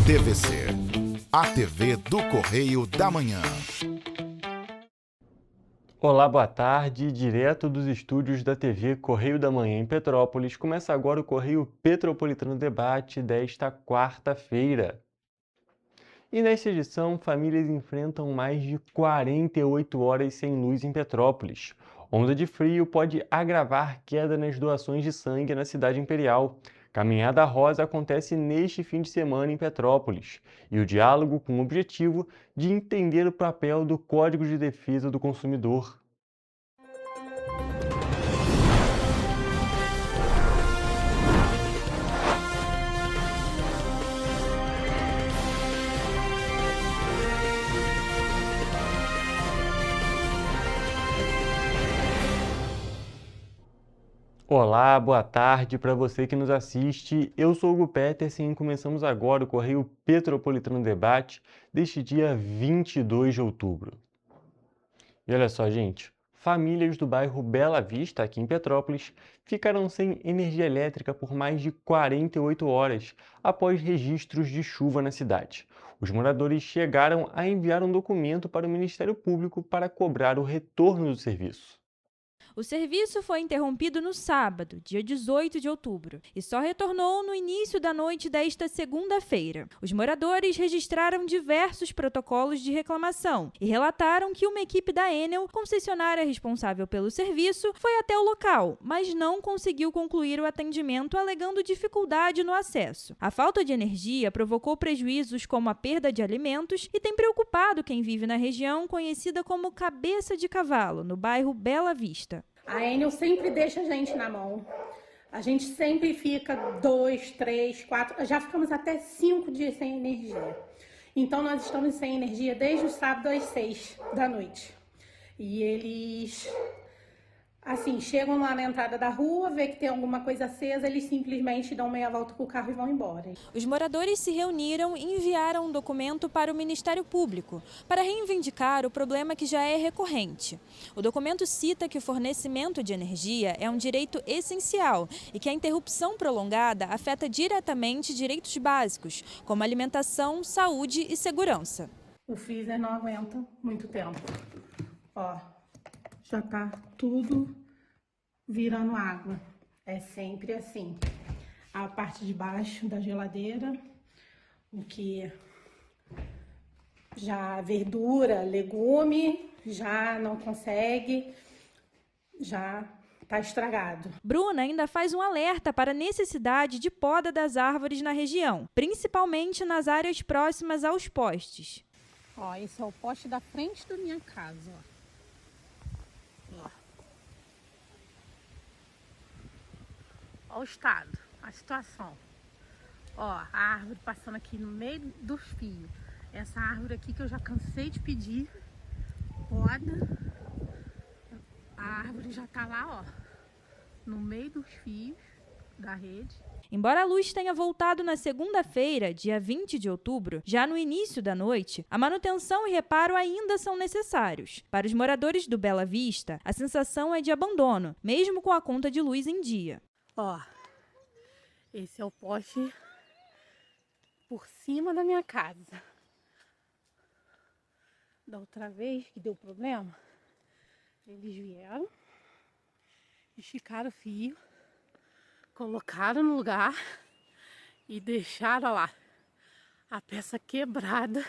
TVC, a TV do Correio da Manhã. Olá, boa tarde. Direto dos estúdios da TV Correio da Manhã em Petrópolis, começa agora o Correio Petropolitano Debate desta quarta-feira. E nesta edição, famílias enfrentam mais de 48 horas sem luz em Petrópolis. Onda de frio pode agravar queda nas doações de sangue na cidade imperial. Caminhada Rosa acontece neste fim de semana em Petrópolis. E o diálogo com o objetivo de entender o papel do Código de Defesa do Consumidor. Olá, boa tarde para você que nos assiste. Eu sou o Hugo Petersen e começamos agora o Correio Petropolitano Debate deste dia 22 de outubro. E olha só, gente, famílias do bairro Bela Vista, aqui em Petrópolis, ficaram sem energia elétrica por mais de 48 horas após registros de chuva na cidade. Os moradores chegaram a enviar um documento para o Ministério Público para cobrar o retorno do serviço. O serviço foi interrompido no sábado, dia 18 de outubro, e só retornou no início da noite desta segunda-feira. Os moradores registraram diversos protocolos de reclamação e relataram que uma equipe da Enel, concessionária responsável pelo serviço, foi até o local, mas não conseguiu concluir o atendimento alegando dificuldade no acesso. A falta de energia provocou prejuízos como a perda de alimentos e tem preocupado quem vive na região conhecida como Cabeça de Cavalo, no bairro Bela Vista. A Enel sempre deixa a gente na mão. A gente sempre fica 2, 3, 4, já ficamos até 5 dias sem energia. Então nós estamos sem energia desde o sábado às 6 da noite. E eles, assim, chegam lá na entrada da rua, vê que tem alguma coisa acesa, eles simplesmente dão meia volta com o carro e vão embora. Os moradores se reuniram e enviaram um documento para o Ministério Público para reivindicar o problema que já é recorrente. O documento cita que o fornecimento de energia é um direito essencial e que a interrupção prolongada afeta diretamente direitos básicos, como alimentação, saúde e segurança. O freezer não aguenta muito tempo. Ó, já tá tudo virando água. É sempre assim. A parte de baixo da geladeira, o que já verdura, legume, já não consegue, já tá estragado. Bruna ainda faz um alerta para a necessidade de poda das árvores na região, principalmente nas áreas próximas aos postes. Ó, esse é o poste da frente da minha casa, ó. Ó o estado, a situação. Ó, a árvore passando aqui no meio dos fios. Essa árvore aqui que eu já cansei de pedir poda. A árvore já tá lá, ó, no meio dos fios da rede. Embora a luz tenha voltado na segunda-feira, dia 20 de outubro, já no início da noite, a manutenção e reparo ainda são necessários. Para os moradores do Bela Vista, a sensação é de abandono, mesmo com a conta de luz em dia. Ó, esse é o poste por cima da minha casa. Da outra vez que deu problema, eles vieram, esticaram o fio, colocaram no lugar e deixaram lá a peça quebrada,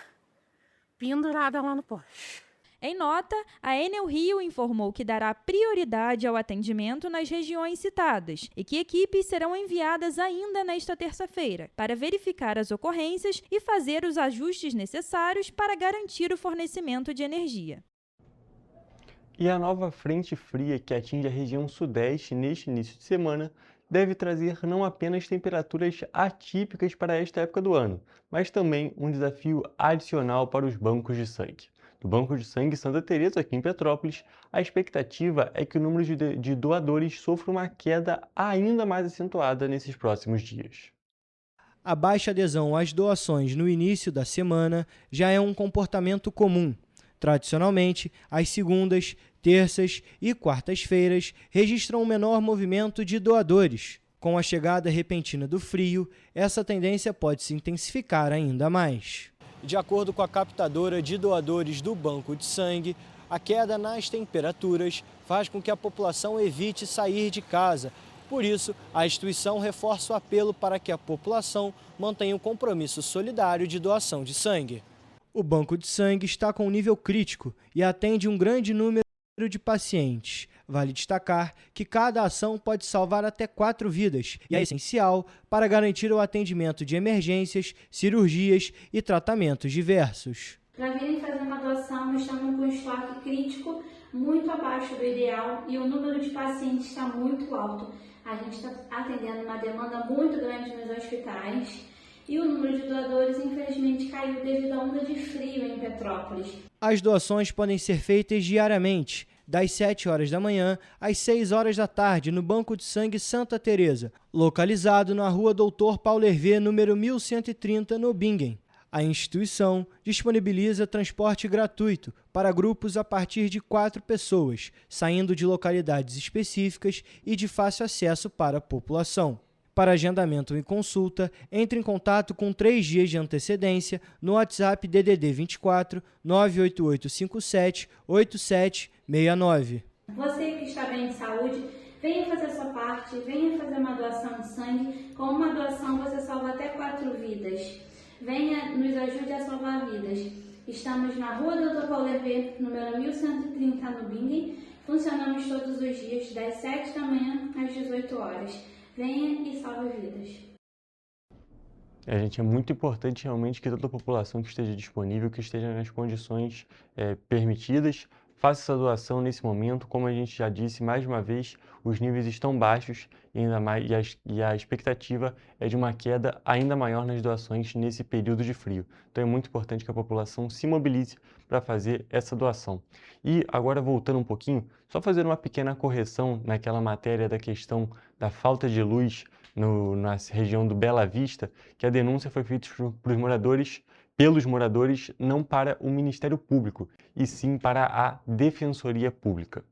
pendurada lá no poste. Em nota, a Enel Rio informou que dará prioridade ao atendimento nas regiões citadas e que equipes serão enviadas ainda nesta terça-feira para verificar as ocorrências e fazer os ajustes necessários para garantir o fornecimento de energia. E a nova frente fria que atinge a região sudeste neste início de semana deve trazer não apenas temperaturas atípicas para esta época do ano, mas também um desafio adicional para os bancos de sangue. Do Banco de Sangue Santa Teresa, aqui em Petrópolis, a expectativa é que o número de doadores sofra uma queda ainda mais acentuada nesses próximos dias. A baixa adesão às doações no início da semana já é um comportamento comum. Tradicionalmente, as segundas, terças e quartas-feiras registram um menor movimento de doadores. Com a chegada repentina do frio, essa tendência pode se intensificar ainda mais. De acordo com a captadora de doadores do Banco de Sangue, a queda nas temperaturas faz com que a população evite sair de casa. Por isso, a instituição reforça o apelo para que a população mantenha um compromisso solidário de doação de sangue. O Banco de Sangue está com um nível crítico e atende um grande número de pacientes. Vale destacar que cada ação pode salvar até 4 vidas e é essencial para garantir o atendimento de emergências, cirurgias e tratamentos diversos. Para virem fazer uma doação, estamos com um estoque crítico muito abaixo do ideal e o número de pacientes está muito alto. A gente está atendendo uma demanda muito grande nos hospitais e o número de doadores, infelizmente, caiu devido à onda de frio em Petrópolis. As doações podem ser feitas diariamente, das 7 horas da manhã às 6 horas da tarde, no Banco de Sangue Santa Teresa, localizado na Rua Doutor Paulo Hervé, número 1130, no Bingen. A instituição disponibiliza transporte gratuito para grupos a partir de 4 pessoas, saindo de localidades específicas e de fácil acesso para a população. Para agendamento e consulta, entre em contato com 3 dias de antecedência no WhatsApp DDD 24 98857 8769. Você que está bem de saúde, venha fazer a sua parte, venha fazer uma doação de sangue. Com uma doação você salva até 4 vidas. Venha, nos ajude a salvar vidas. Estamos na Rua Doutor Paulo Hervé, número 1130, no Bingen. Funcionamos todos os dias, das 7 da manhã às 18 horas. Venha e salve vidas. Gente, é muito importante realmente que toda a população que esteja disponível, que esteja nas condições permitidas, faça essa doação nesse momento. Como a gente já disse, mais uma vez, os níveis estão baixos e, ainda mais, e a expectativa é de uma queda ainda maior nas doações nesse período de frio. Então é muito importante que a população se mobilize para fazer essa doação. E agora, voltando um pouquinho, só fazer uma pequena correção naquela matéria da questão da falta de luz na região do Bela Vista, que a denúncia foi feita pelos moradores, não para o Ministério Público, e sim para a Defensoria Pública.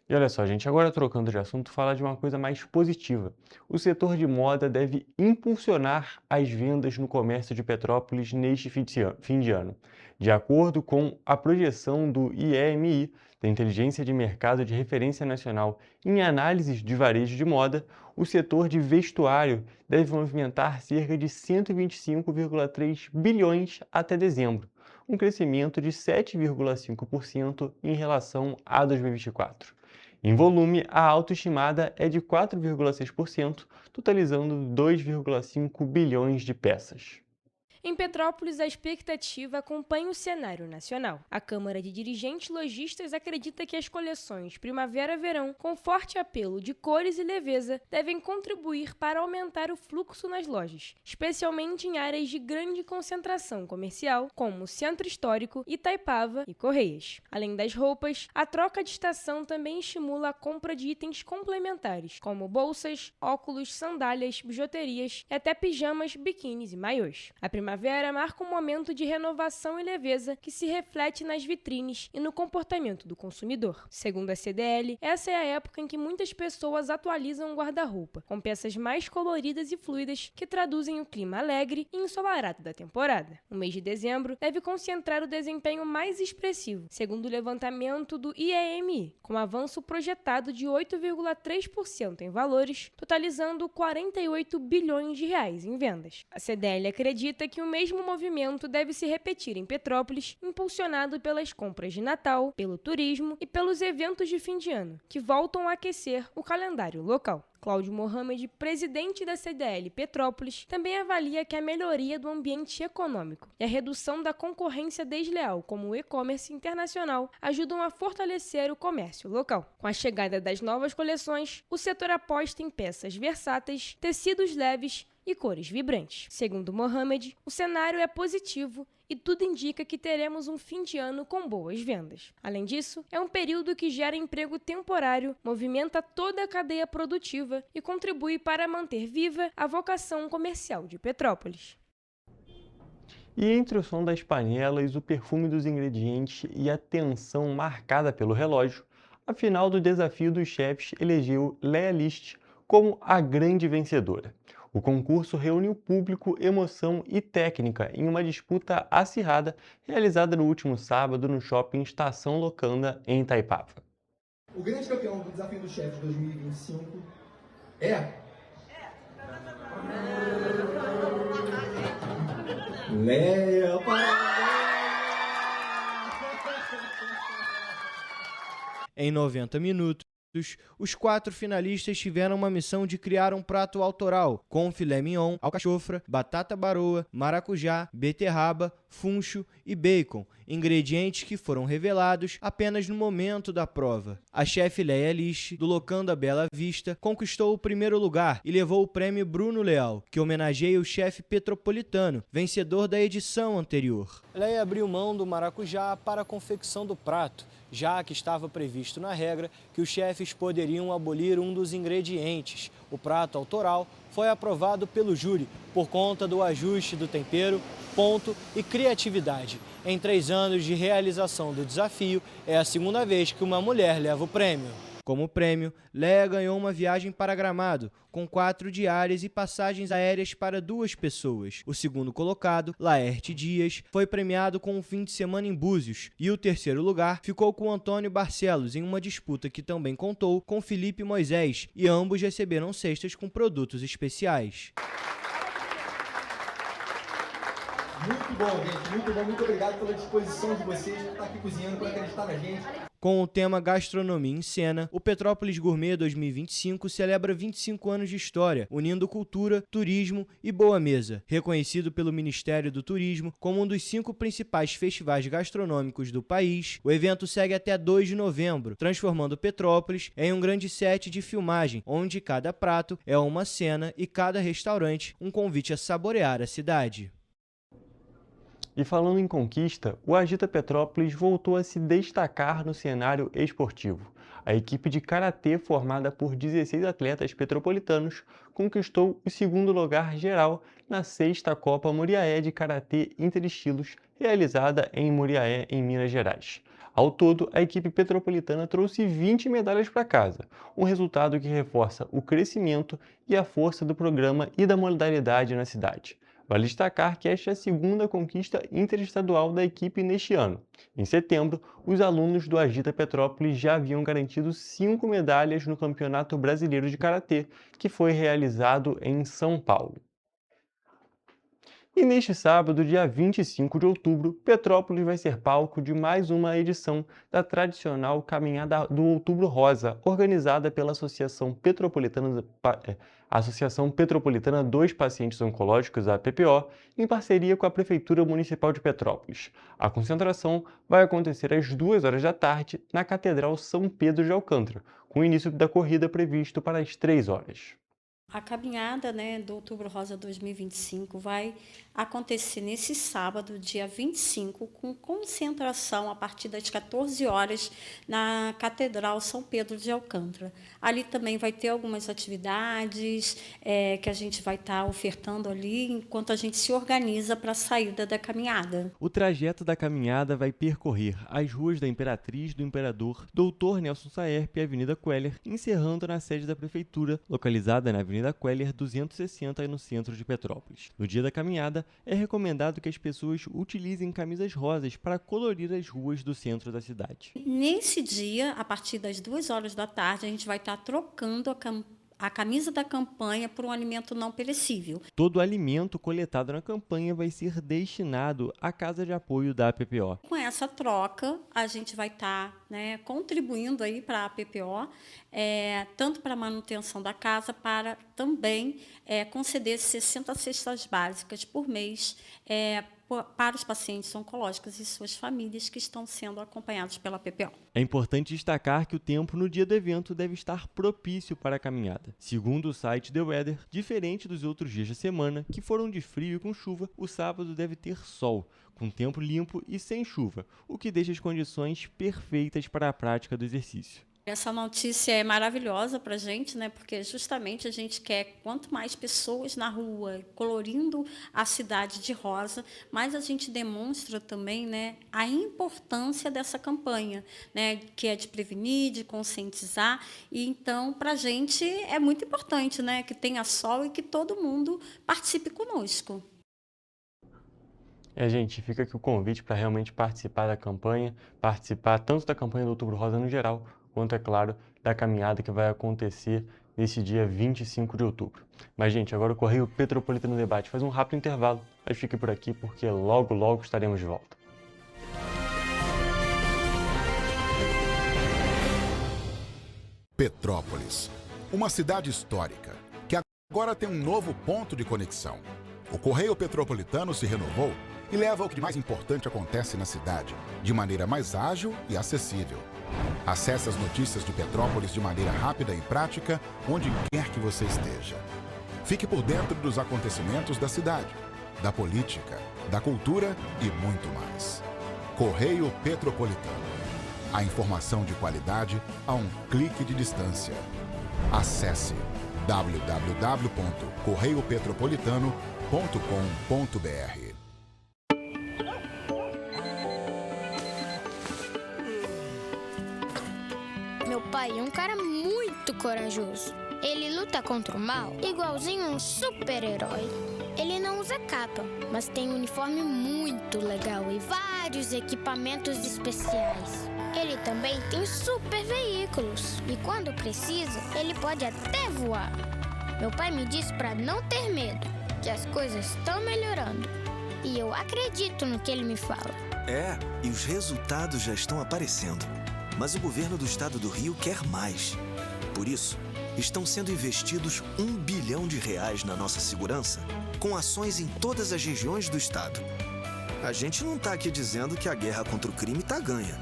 E olha só, gente, agora trocando de assunto, falar de uma coisa mais positiva. O setor de moda deve impulsionar as vendas no comércio de Petrópolis neste fim de ano. De acordo com a projeção do IEMI, da Inteligência de Mercado de Referência Nacional em Análises de Varejo de Moda, o setor de vestuário deve movimentar cerca de 125,3 bilhões até dezembro, um crescimento de 7,5% em relação a 2024. Em volume, a alta estimada é de 4,6%, totalizando 2,5 bilhões de peças. Em Petrópolis, a expectativa acompanha o cenário nacional. A Câmara de Dirigentes Lojistas acredita que as coleções Primavera-Verão, com forte apelo de cores e leveza, devem contribuir para aumentar o fluxo nas lojas, especialmente em áreas de grande concentração comercial, como Centro Histórico, Itaipava e Correias. Além das roupas, a troca de estação também estimula a compra de itens complementares, como bolsas, óculos, sandálias, bijuterias e até pijamas, biquínis e maiôs. A primavera marca um momento de renovação e leveza que se reflete nas vitrines e no comportamento do consumidor. Segundo a CDL, essa é a época em que muitas pessoas atualizam o guarda-roupa, com peças mais coloridas e fluidas que traduzem o clima alegre e ensolarado da temporada. O mês de dezembro deve concentrar o desempenho mais expressivo, segundo o levantamento do IEMI, com avanço projetado de 8,3% em valores, totalizando 48 bilhões de reais em vendas. A CDL acredita que o mesmo movimento deve se repetir em Petrópolis, impulsionado pelas compras de Natal, pelo turismo e pelos eventos de fim de ano, que voltam a aquecer o calendário local. Cláudio Mohamed, presidente da CDL Petrópolis, também avalia que a melhoria do ambiente econômico e a redução da concorrência desleal, como o e-commerce internacional, ajudam a fortalecer o comércio local. Com a chegada das novas coleções, o setor aposta em peças versáteis, tecidos leves e cores vibrantes. Segundo Mohamed, o cenário é positivo e tudo indica que teremos um fim de ano com boas vendas. Além disso, é um período que gera emprego temporário, movimenta toda a cadeia produtiva e contribui para manter viva a vocação comercial de Petrópolis. E entre o som das panelas, o perfume dos ingredientes e a tensão marcada pelo relógio, A final do Desafio dos Chefs elegeu Léa List como a grande vencedora. O concurso reuniu público, emoção e técnica em uma disputa acirrada realizada no último sábado no shopping Estação Locanda, em Itaipava. O grande campeão do Desafio dos Chefs 2025 é... Léa Paraná! Em 90 minutos, os 4 finalistas tiveram uma missão de criar um prato autoral, com filé mignon, alcachofra, batata baroa, maracujá, beterraba, funcho e bacon, ingredientes que foram revelados apenas no momento da prova. A chefe Léa List, do Locanda Bela Vista, conquistou o primeiro lugar e levou o prêmio Bruno Leal, que homenageia o chefe petropolitano, vencedor da edição anterior. Léa abriu mão do maracujá para a confecção do prato, já que estava previsto na regra que os chefes poderiam abolir um dos ingredientes. O prato autoral foi aprovado pelo júri por conta do ajuste do tempero, ponto e criatividade. Em 3 anos de realização do desafio, é a segunda vez que uma mulher leva o prêmio. Como prêmio, Léa ganhou uma viagem para Gramado, com 4 diárias e passagens aéreas para 2 pessoas. O segundo colocado, Laerte Dias, foi premiado com um fim de semana em Búzios, e o terceiro lugar ficou com Antônio Barcelos, em uma disputa que também contou com Felipe Moisés, e ambos receberam cestas com produtos especiais. Muito bom, gente, muito bom. Muito obrigado pela disposição de vocês por estar aqui cozinhando, por acreditar na gente. Com o tema Gastronomia em Cena, o Petrópolis Gourmet 2025 celebra 25 anos de história, unindo cultura, turismo e boa mesa. Reconhecido pelo Ministério do Turismo como um dos 5 principais festivais gastronômicos do país, o evento segue até 2 de novembro, transformando Petrópolis em um grande set de filmagem, onde cada prato é uma cena e cada restaurante um convite a saborear a cidade. E falando em conquista, o Agita Petrópolis voltou a se destacar no cenário esportivo. A equipe de karatê, formada por 16 atletas petropolitanos, conquistou o 2º lugar geral na 6ª Copa Muriaé de Karatê Interestilos, realizada em Muriaé, em Minas Gerais. Ao todo, a equipe petropolitana trouxe 20 medalhas para casa, um resultado que reforça o crescimento e a força do programa e da modalidade na cidade. Vale destacar que esta é a 2ª conquista interestadual da equipe neste ano. Em setembro, os alunos do Agita Petrópolis já haviam garantido 5 medalhas no Campeonato Brasileiro de Karatê, que foi realizado em São Paulo. E neste sábado, dia 25 de outubro, Petrópolis vai ser palco de mais uma edição da tradicional Caminhada do Outubro Rosa, organizada pela Associação Petropolitana dos Pacientes Oncológicos, a PPO, em parceria com a Prefeitura Municipal de Petrópolis. A concentração vai acontecer às 2 horas da tarde na Catedral São Pedro de Alcântara, com o início da corrida previsto para as 3 horas. A caminhada, do Outubro Rosa 2025 vai acontecer nesse sábado, dia 25, com concentração a partir das 14 horas na Catedral São Pedro de Alcântara. Ali também vai ter algumas atividades que a gente vai estar ofertando ali enquanto a gente se organiza para a saída da caminhada. O trajeto da caminhada vai percorrer as ruas da Imperatriz, do Imperador, Doutor Nelson Saerp e Avenida Queller, encerrando na sede da Prefeitura, localizada na Avenida Queller 260, no centro de Petrópolis. No dia da caminhada, é recomendado que as pessoas utilizem camisas rosas para colorir as ruas do centro da cidade. Nesse dia, a partir das 2 horas da tarde, a gente vai estar trocando a camisa da campanha por um alimento não perecível. Todo o alimento coletado na campanha vai ser destinado à Casa de Apoio da PPO. Com essa troca, a gente vai estar contribuindo aí para a PPO, tanto para a manutenção da casa, para também conceder 60 cestas básicas por mês para os pacientes oncológicos e suas famílias que estão sendo acompanhados pela PPO. É importante destacar que o tempo no dia do evento deve estar propício para a caminhada. Segundo o site The Weather, diferente dos outros dias da semana, que foram de frio e com chuva, o sábado deve ter sol, com tempo limpo e sem chuva, o que deixa as condições perfeitas para a prática do exercício. Essa notícia é maravilhosa para a gente, né? Porque justamente a gente quer quanto mais pessoas na rua colorindo a cidade de rosa, mais a gente demonstra também, né, a importância dessa campanha, né, que é de prevenir, de conscientizar. E então, para a gente é muito importante, né, que tenha sol e que todo mundo participe conosco. Gente, fica aqui o convite para realmente participar da campanha, participar tanto da campanha do Outubro Rosa no geral, quanto, é claro, da caminhada que vai acontecer nesse dia 25 de outubro. Mas, gente, agora o Correio Petropolitano Debate faz um rápido intervalo, mas fique por aqui porque logo, logo estaremos de volta. Petrópolis, uma cidade histórica que agora tem um novo ponto de conexão. O Correio Petropolitano se renovou e leva o que de mais importante acontece na cidade, de maneira mais ágil e acessível. Acesse as notícias de Petrópolis de maneira rápida e prática, onde quer que você esteja. Fique por dentro dos acontecimentos da cidade, da política, da cultura e muito mais. Correio Petropolitano. A informação de qualidade a um clique de distância. Acesse www.correiopetropolitano.com.br. Meu pai é um cara muito corajoso. Ele luta contra o mal igualzinho um super-herói. Ele não usa capa, mas tem um uniforme muito legal e vários equipamentos especiais. Ele também tem super veículos e quando precisa, ele pode até voar. Meu pai me disse para não ter medo, que as coisas estão melhorando. E eu acredito no que ele me fala. E os resultados já estão aparecendo. Mas o governo do estado do Rio quer mais. Por isso, estão sendo investidos R$1 bilhão na nossa segurança, com ações em todas as regiões do estado. A gente não está aqui dizendo que a guerra contra o crime está ganha.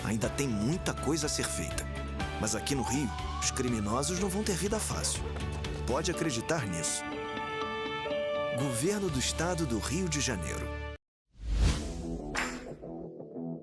Ainda tem muita coisa a ser feita. Mas aqui no Rio, os criminosos não vão ter vida fácil. Pode acreditar nisso. Governo do Estado do Rio de Janeiro.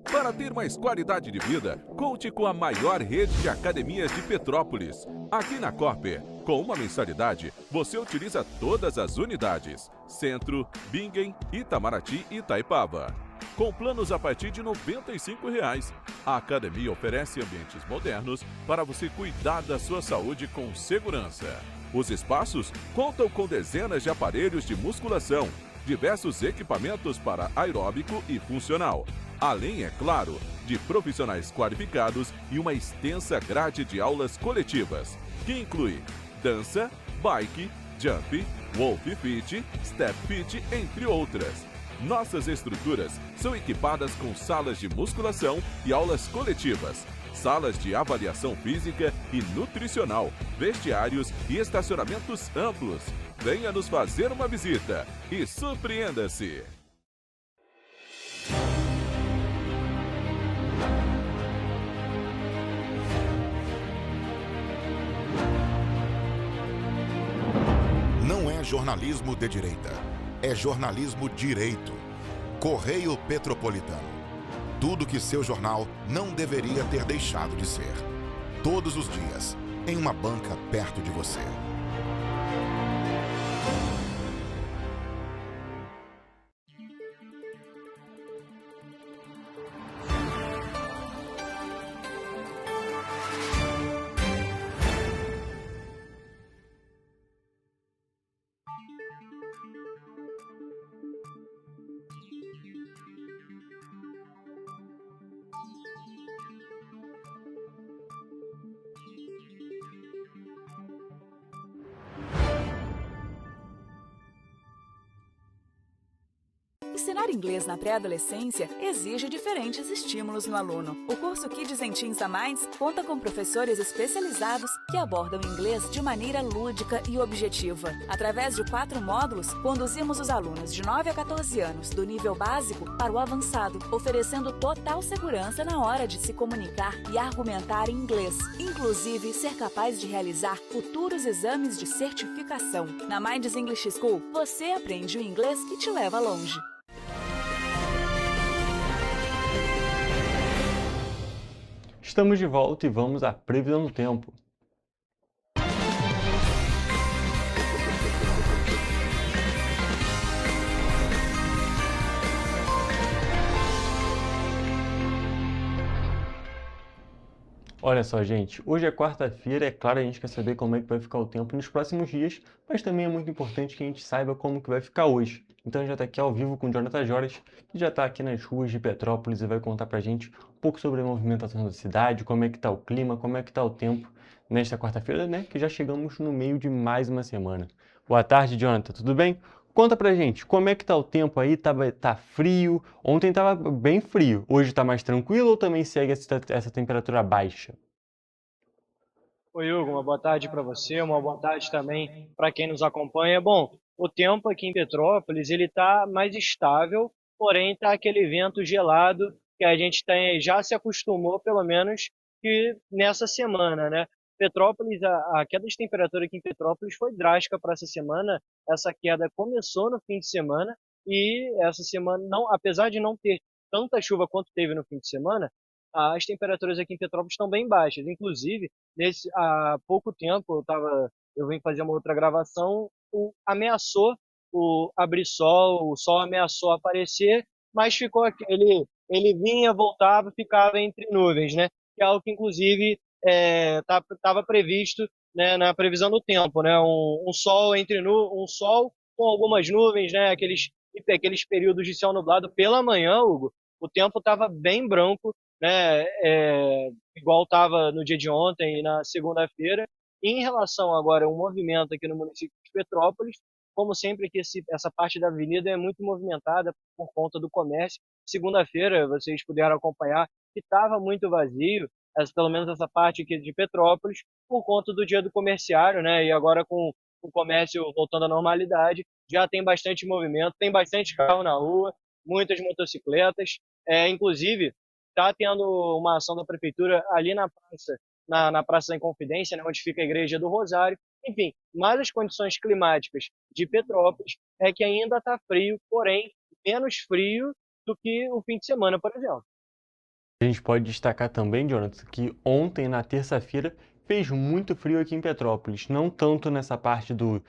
Para ter mais qualidade de vida, conte com a maior rede de academias de Petrópolis. Aqui na Corper, com uma mensalidade, você utiliza todas as unidades: Centro, Bingen, Itamaraty e Itaipava. Com planos a partir de R$ 95,00. A academia oferece ambientes modernos para você cuidar da sua saúde com segurança. Os espaços contam com dezenas de aparelhos de musculação, diversos equipamentos para aeróbico e funcional, além, é claro, de profissionais qualificados e uma extensa grade de aulas coletivas, que inclui dança, bike, jump, wolf fit, step fit, entre outras. Nossas estruturas são equipadas com salas de musculação e aulas coletivas, salas de avaliação física e nutricional, vestiários e estacionamentos amplos. Venha nos fazer uma visita e surpreenda-se! Não é jornalismo de direita, é jornalismo direito. Correio Petropolitano. Tudo que seu jornal não deveria ter deixado de ser. Todos os dias, em uma banca perto de você. Ensinar inglês na pré-adolescência exige diferentes estímulos no aluno. O curso Kids and Teens a Mais conta com professores especializados que abordam inglês de maneira lúdica e objetiva. Através de 4 módulos, conduzimos os alunos de 9 a 14 anos do nível básico para o avançado, oferecendo total segurança na hora de se comunicar e argumentar em inglês, inclusive ser capaz de realizar futuros exames de certificação. Na Minds English School, você aprende o inglês que te leva longe. Estamos de volta e vamos à previsão do tempo. Olha só, gente, hoje é quarta-feira, é claro, a gente quer saber como é que vai ficar o tempo nos próximos dias, mas também é muito importante que a gente saiba como que vai ficar hoje. Então a gente já está aqui ao vivo com o Jonathan Joras, que já está aqui nas ruas de Petrópolis e vai contar pra gente um pouco sobre a movimentação da cidade, como é que está o clima, como é que está o tempo nesta quarta-feira, né, que já chegamos no meio de mais uma semana. Boa tarde, Jonathan, tudo bem? Conta pra gente, como é que tá o tempo aí? Tá frio? Ontem tava bem frio. Hoje tá mais tranquilo ou também segue essa temperatura baixa? Oi, Hugo, uma boa tarde para você, uma boa tarde também para quem nos acompanha. Bom, o tempo aqui em Petrópolis, ele tá mais estável, porém tá aquele vento gelado que a gente já se acostumou, pelo menos, que nessa semana, né? Petrópolis, a queda de temperatura aqui em Petrópolis foi drástica para essa semana. Essa queda começou no fim de semana e essa semana, não, apesar de não ter tanta chuva quanto teve no fim de semana, as temperaturas aqui em Petrópolis estão bem baixas. Inclusive, há pouco tempo, eu vim fazer uma outra gravação, ameaçou abrir sol, o sol ameaçou aparecer, mas ficou ele vinha, voltava, ficava entre nuvens, né? Que é algo que, inclusive, estava previsto, né, na previsão do tempo, né? Um sol um sol com algumas nuvens, né? Aqueles períodos de céu nublado pela manhã, Hugo, o tempo estava bem branco, né? Igual estava no dia de ontem e na segunda-feira. Em relação agora ao movimento aqui no município de Petrópolis, como sempre que essa parte da avenida é muito movimentada por conta do comércio. Segunda-feira, vocês puderam acompanhar que estava muito vazio, pelo menos essa parte aqui de Petrópolis, por conta do dia do comerciário, né? E agora com o comércio voltando à normalidade, já tem bastante movimento, tem bastante carro na rua, muitas motocicletas, inclusive está tendo uma ação da prefeitura ali na praça, na Praça da Inconfidência, né, onde fica a Igreja do Rosário. Enfim, mas as condições climáticas de Petrópolis é que ainda está frio, porém menos frio do que o fim de semana, por exemplo. A gente pode destacar também, Jonathan, que ontem, na terça-feira, fez muito frio aqui em Petrópolis. Não tanto nessa parte do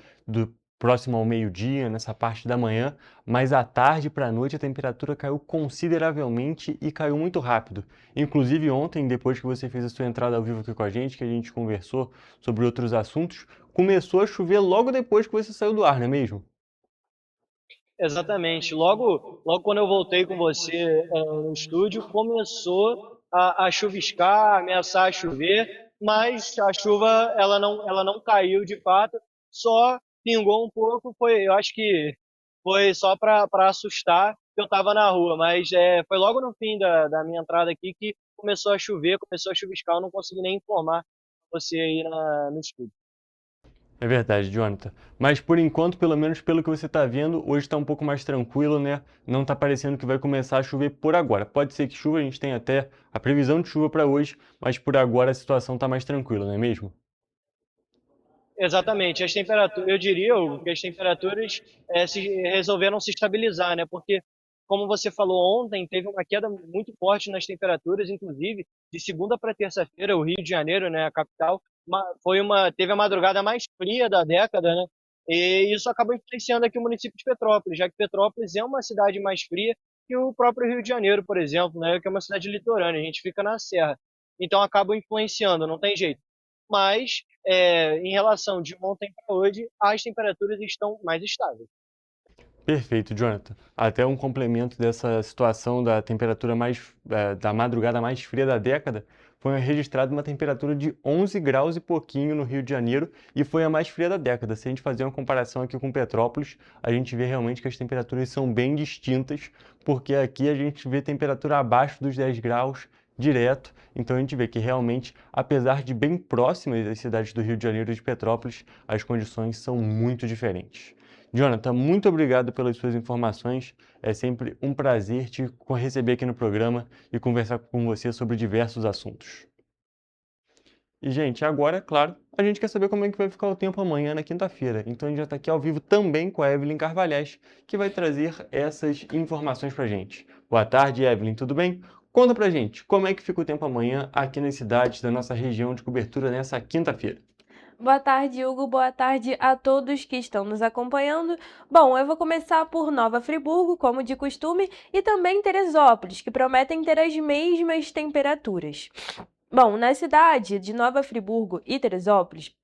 próximo ao meio-dia, nessa parte da manhã, mas à tarde para a noite a temperatura caiu consideravelmente e caiu muito rápido. Inclusive ontem, depois que você fez a sua entrada ao vivo aqui com a gente, que a gente conversou sobre outros assuntos, começou a chover logo depois que você saiu do ar, não é mesmo? Exatamente. Logo quando eu voltei com você no estúdio, começou a chuviscar, a ameaçar a chover, mas a chuva ela não caiu de fato, só pingou um pouco. Eu acho que foi só para assustar que eu estava na rua, mas foi logo no fim da minha entrada aqui que começou a chover, começou a chuviscar, eu não consegui nem informar você aí no estúdio. É verdade, Jonathan. Mas por enquanto, pelo menos pelo que você está vendo, hoje está um pouco mais tranquilo, né? Não está parecendo que vai começar a chover por agora. Pode ser que chuva, a gente tem até a previsão de chuva para hoje, mas por agora a situação está mais tranquila, não é mesmo? Exatamente. Eu diria, Hugo, que as temperaturas resolveram se estabilizar, né? Porque, como você falou ontem, teve uma queda muito forte nas temperaturas, inclusive de segunda para terça-feira, o Rio de Janeiro, né, a capital, teve a madrugada mais fria da década, né? E isso acabou influenciando aqui o município de Petrópolis, já que Petrópolis é uma cidade mais fria que o próprio Rio de Janeiro, por exemplo, né, que é uma cidade litorânea, a gente fica na serra. Então acaba influenciando, não tem jeito. Mas, em relação de ontem para hoje, as temperaturas estão mais estáveis. Perfeito, Jonathan. Até um complemento dessa situação da temperatura da madrugada mais fria da década, foi registrada uma temperatura de 11 graus e pouquinho no Rio de Janeiro e foi a mais fria da década. Se a gente fazer uma comparação aqui com Petrópolis, a gente vê realmente que as temperaturas são bem distintas, porque aqui a gente vê temperatura abaixo dos 10 graus direto, então a gente vê que realmente, apesar de bem próximas das cidades do Rio de Janeiro e de Petrópolis, as condições são muito diferentes. Jonathan, muito obrigado pelas suas informações. É sempre um prazer te receber aqui no programa e conversar com você sobre diversos assuntos. E, gente, agora, claro, a gente quer saber como é que vai ficar o tempo amanhã na quinta-feira. Então a gente já está aqui ao vivo também com a Evelyn Carvalhais, que vai trazer essas informações para a gente. Boa tarde, Evelyn, tudo bem? Conta pra gente, como é que fica o tempo amanhã aqui nas cidades da nossa região de cobertura nessa quinta-feira? Boa tarde, Hugo. Boa tarde a todos que estão nos acompanhando. Bom, eu vou começar por Nova Friburgo, como de costume, e também Teresópolis, que prometem ter as mesmas temperaturas. Bom, na cidade de Nova Friburgo e Teresópolis,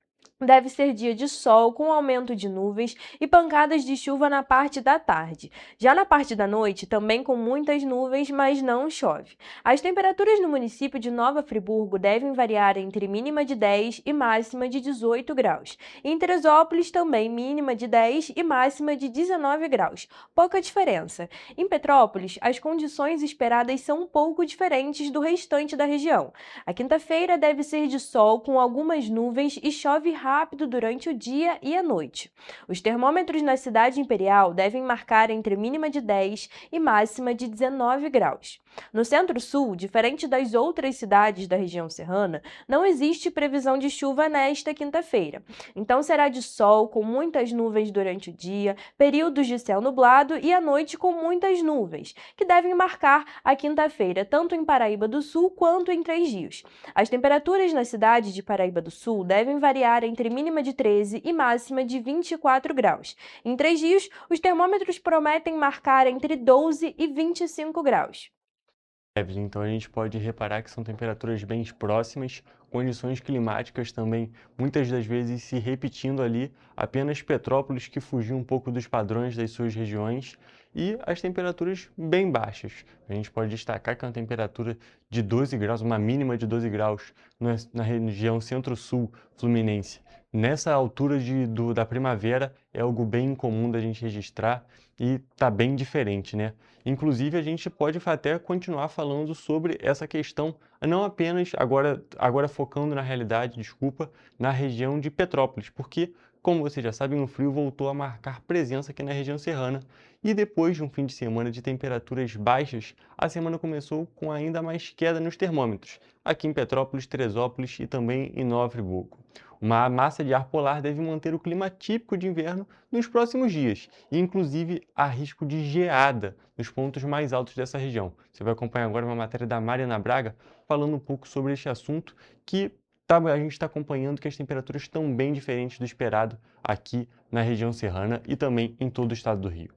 deve ser dia de sol com aumento de nuvens e pancadas de chuva na parte da tarde. Já na parte da noite, também com muitas nuvens, mas não chove. As temperaturas no município de Nova Friburgo devem variar entre mínima de 10 e máxima de 18 graus. Em Teresópolis, também mínima de 10 e máxima de 19 graus. Pouca diferença. Em Petrópolis, as condições esperadas são um pouco diferentes do restante da região. A quinta-feira deve ser de sol com algumas nuvens e chove rápido durante o dia e a noite. Os termômetros na cidade imperial devem marcar entre mínima de 10 e máxima de 19 graus. No centro-sul, diferente das outras cidades da região serrana, não existe previsão de chuva nesta quinta-feira. Então será de sol com muitas nuvens durante o dia, períodos de céu nublado e à noite com muitas nuvens, que devem marcar a quinta-feira tanto em Paraíba do Sul quanto em Três Rios. As temperaturas na cidade de Paraíba do Sul devem variar entre mínima de 13 e máxima de 24 graus. Em Três Rios, os termômetros prometem marcar entre 12 e 25 graus. Evelyn, então a gente pode reparar que são temperaturas bem próximas, condições climáticas também muitas das vezes se repetindo ali, apenas Petrópolis que fugiu um pouco dos padrões das suas regiões e as temperaturas bem baixas. A gente pode destacar que é uma temperatura de 12 graus, uma mínima de 12 graus na região centro-sul fluminense. Nessa altura da primavera é algo bem incomum da gente registrar e tá bem diferente, né? Inclusive, a gente pode até continuar falando sobre essa questão, não apenas agora focando na realidade, na região de Petrópolis, porque, como vocês já sabem, o frio voltou a marcar presença aqui na região serrana e depois de um fim de semana de temperaturas baixas, a semana começou com ainda mais queda nos termômetros, aqui em Petrópolis, Teresópolis e também em Nova Friburgo. Uma massa de ar polar deve manter o clima típico de inverno nos próximos dias, e inclusive há risco de geada nos pontos mais altos dessa região. Você vai acompanhar agora uma matéria da Mariana Braga falando um pouco sobre este assunto que a gente está acompanhando que as temperaturas estão bem diferentes do esperado aqui na região serrana e também em todo o estado do Rio.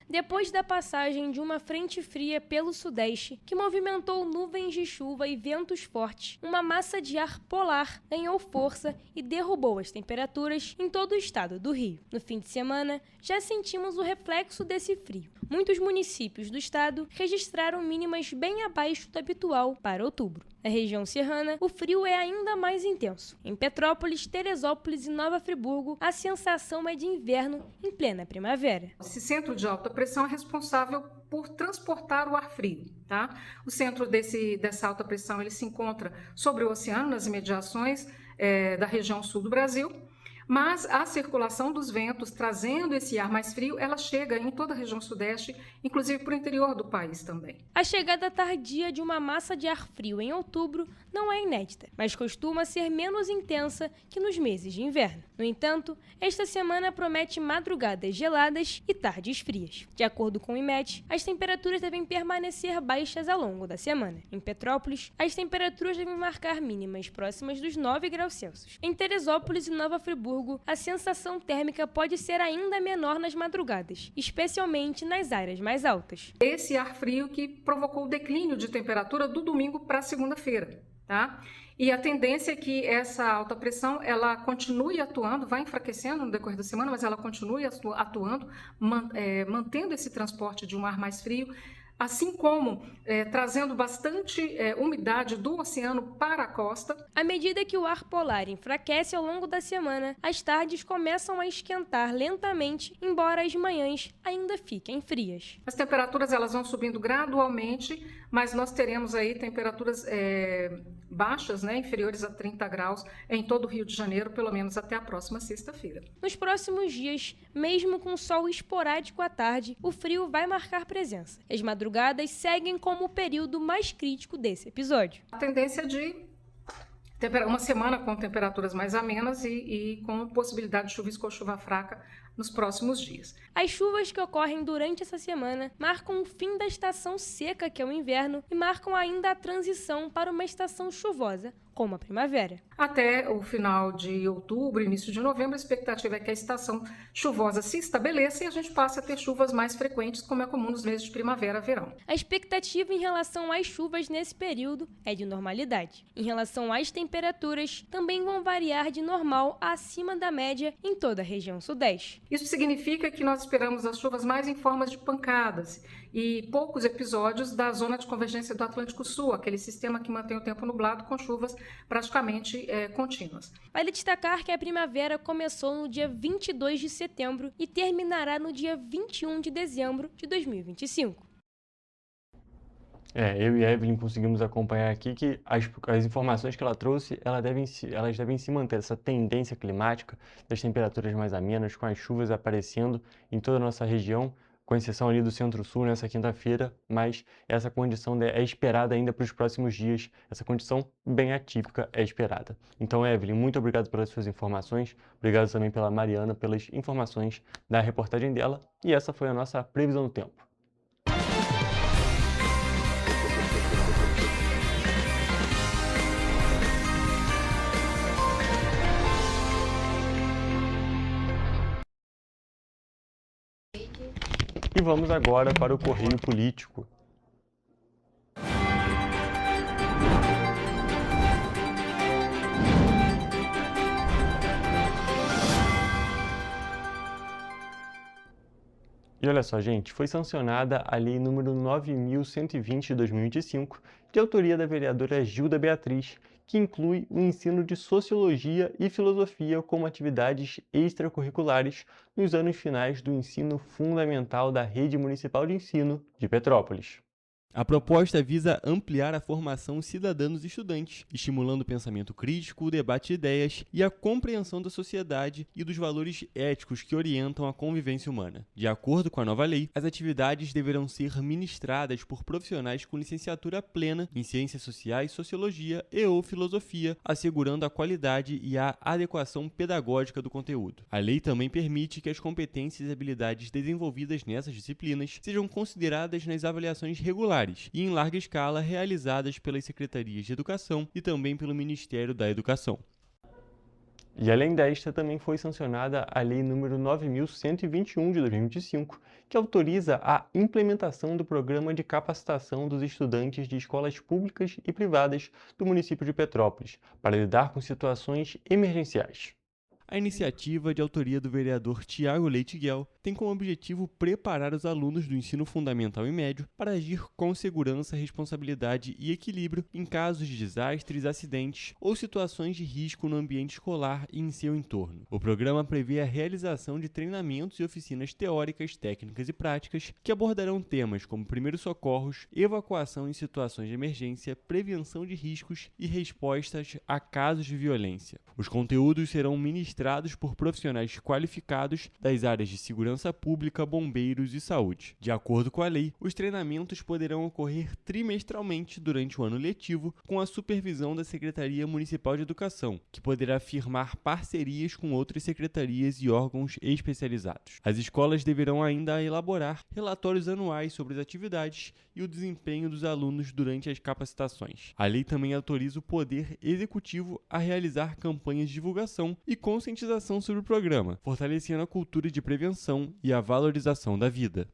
Depois da passagem de uma frente fria pelo sudeste, que movimentou nuvens de chuva e ventos fortes, uma massa de ar polar ganhou força e derrubou as temperaturas em todo o estado do Rio. No fim de semana, já sentimos o reflexo desse frio. Muitos municípios do estado registraram mínimas bem abaixo do habitual para outubro. Na região serrana, o frio é ainda mais intenso. Em Petrópolis, Teresópolis e Nova Friburgo, a sensação é de inverno em plena primavera. Esse centro de alta pressão é responsável por transportar o ar frio, tá? O centro dessa alta pressão ele se encontra sobre o oceano, nas imediações da região sul do Brasil. Mas a circulação dos ventos, trazendo esse ar mais frio, ela chega em toda a região sudeste, inclusive para o interior do país também. A chegada tardia de uma massa de ar frio em outubro não é inédita, mas costuma ser menos intensa que nos meses de inverno. No entanto, esta semana promete madrugadas geladas e tardes frias. De acordo com o IMET, as temperaturas devem permanecer baixas ao longo da semana. Em Petrópolis, as temperaturas devem marcar mínimas próximas dos 9 graus Celsius. Em Teresópolis e Nova Friburgo, a sensação térmica pode ser ainda menor nas madrugadas, especialmente nas áreas mais altas. Esse ar frio que provocou o declínio de temperatura do domingo para a segunda-feira, tá? E a tendência é que essa alta pressão ela continue atuando, vai enfraquecendo no decorrer da semana, mas ela continue atuando, mantendo esse transporte de um ar mais frio, assim como trazendo bastante umidade do oceano para a costa. À medida que o ar polar enfraquece ao longo da semana, as tardes começam a esquentar lentamente, embora as manhãs ainda fiquem frias. As temperaturas elas vão subindo gradualmente, mas nós teremos aí temperaturas baixas, inferiores a 30 graus em todo o Rio de Janeiro, pelo menos até a próxima sexta-feira. Nos próximos dias, mesmo com sol esporádico à tarde, o frio vai marcar presença. As madrugadas seguem como o período mais crítico desse episódio. A tendência de uma semana com temperaturas mais amenas e com possibilidade de chuvisco ou chuva fraca nos próximos dias. As chuvas que ocorrem durante essa semana marcam o fim da estação seca, que é o inverno, e marcam ainda a transição para uma estação chuvosa, como a primavera. Até o final de outubro, início de novembro, a expectativa é que a estação chuvosa se estabeleça e a gente passe a ter chuvas mais frequentes, como é comum nos meses de primavera e verão. A expectativa em relação às chuvas nesse período é de normalidade. Em relação às temperaturas, também vão variar de normal a acima da média em toda a região sudeste. Isso significa que nós esperamos as chuvas mais em formas de pancadas e poucos episódios da zona de convergência do Atlântico Sul, aquele sistema que mantém o tempo nublado com chuvas praticamente contínuas. Vale destacar que a primavera começou no dia 22 de setembro e terminará no dia 21 de dezembro de 2025. Eu e a Evelyn conseguimos acompanhar aqui que as informações que ela trouxe, elas devem se manter, essa tendência climática das temperaturas mais amenas, com as chuvas aparecendo em toda a nossa região, com exceção ali do Centro-Sul nessa quinta-feira, mas essa condição é esperada ainda para os próximos dias, essa condição bem atípica é esperada. Então, Evelyn, muito obrigado pelas suas informações, obrigado também pela Mariana, pelas informações da reportagem dela, e essa foi a nossa previsão do tempo. E vamos agora para o Correio Político. E olha só, gente, foi sancionada a Lei número 9.120 de 2025, de autoria da vereadora Gilda Beatriz, que inclui o ensino de Sociologia e Filosofia como atividades extracurriculares nos anos finais do ensino fundamental da Rede Municipal de Ensino de Petrópolis. A proposta visa ampliar a formação cidadã dos estudantes, estimulando o pensamento crítico, o debate de ideias e a compreensão da sociedade e dos valores éticos que orientam a convivência humana. De acordo com a nova lei, as atividades deverão ser ministradas por profissionais com licenciatura plena em Ciências Sociais, Sociologia e/ou Filosofia, assegurando a qualidade e a adequação pedagógica do conteúdo. A lei também permite que as competências e habilidades desenvolvidas nessas disciplinas sejam consideradas nas avaliações regulares e em larga escala realizadas pelas Secretarias de Educação e também pelo Ministério da Educação. E além desta, também foi sancionada a Lei número 9.121 de 2025, que autoriza a implementação do Programa de Capacitação dos Estudantes de Escolas Públicas e Privadas do município de Petrópolis, para lidar com situações emergenciais. A iniciativa, de autoria do vereador Tiago Leite Guel, tem como objetivo preparar os alunos do ensino fundamental e médio para agir com segurança, responsabilidade e equilíbrio em casos de desastres, acidentes ou situações de risco no ambiente escolar e em seu entorno. O programa prevê a realização de treinamentos e oficinas teóricas, técnicas e práticas que abordarão temas como primeiros socorros, evacuação em situações de emergência, prevenção de riscos e respostas a casos de violência. Os conteúdos serão ministrados por profissionais qualificados das áreas de segurança pública, bombeiros e saúde. De acordo com a lei, os treinamentos poderão ocorrer trimestralmente durante o ano letivo, com a supervisão da Secretaria Municipal de Educação, que poderá firmar parcerias com outras secretarias e órgãos especializados. As escolas deverão ainda elaborar relatórios anuais sobre as atividades e o desempenho dos alunos durante as capacitações. A lei também autoriza o Poder Executivo a realizar campanhas de divulgação e conscientização sobre o programa, fortalecendo a cultura de prevenção e a valorização da vida.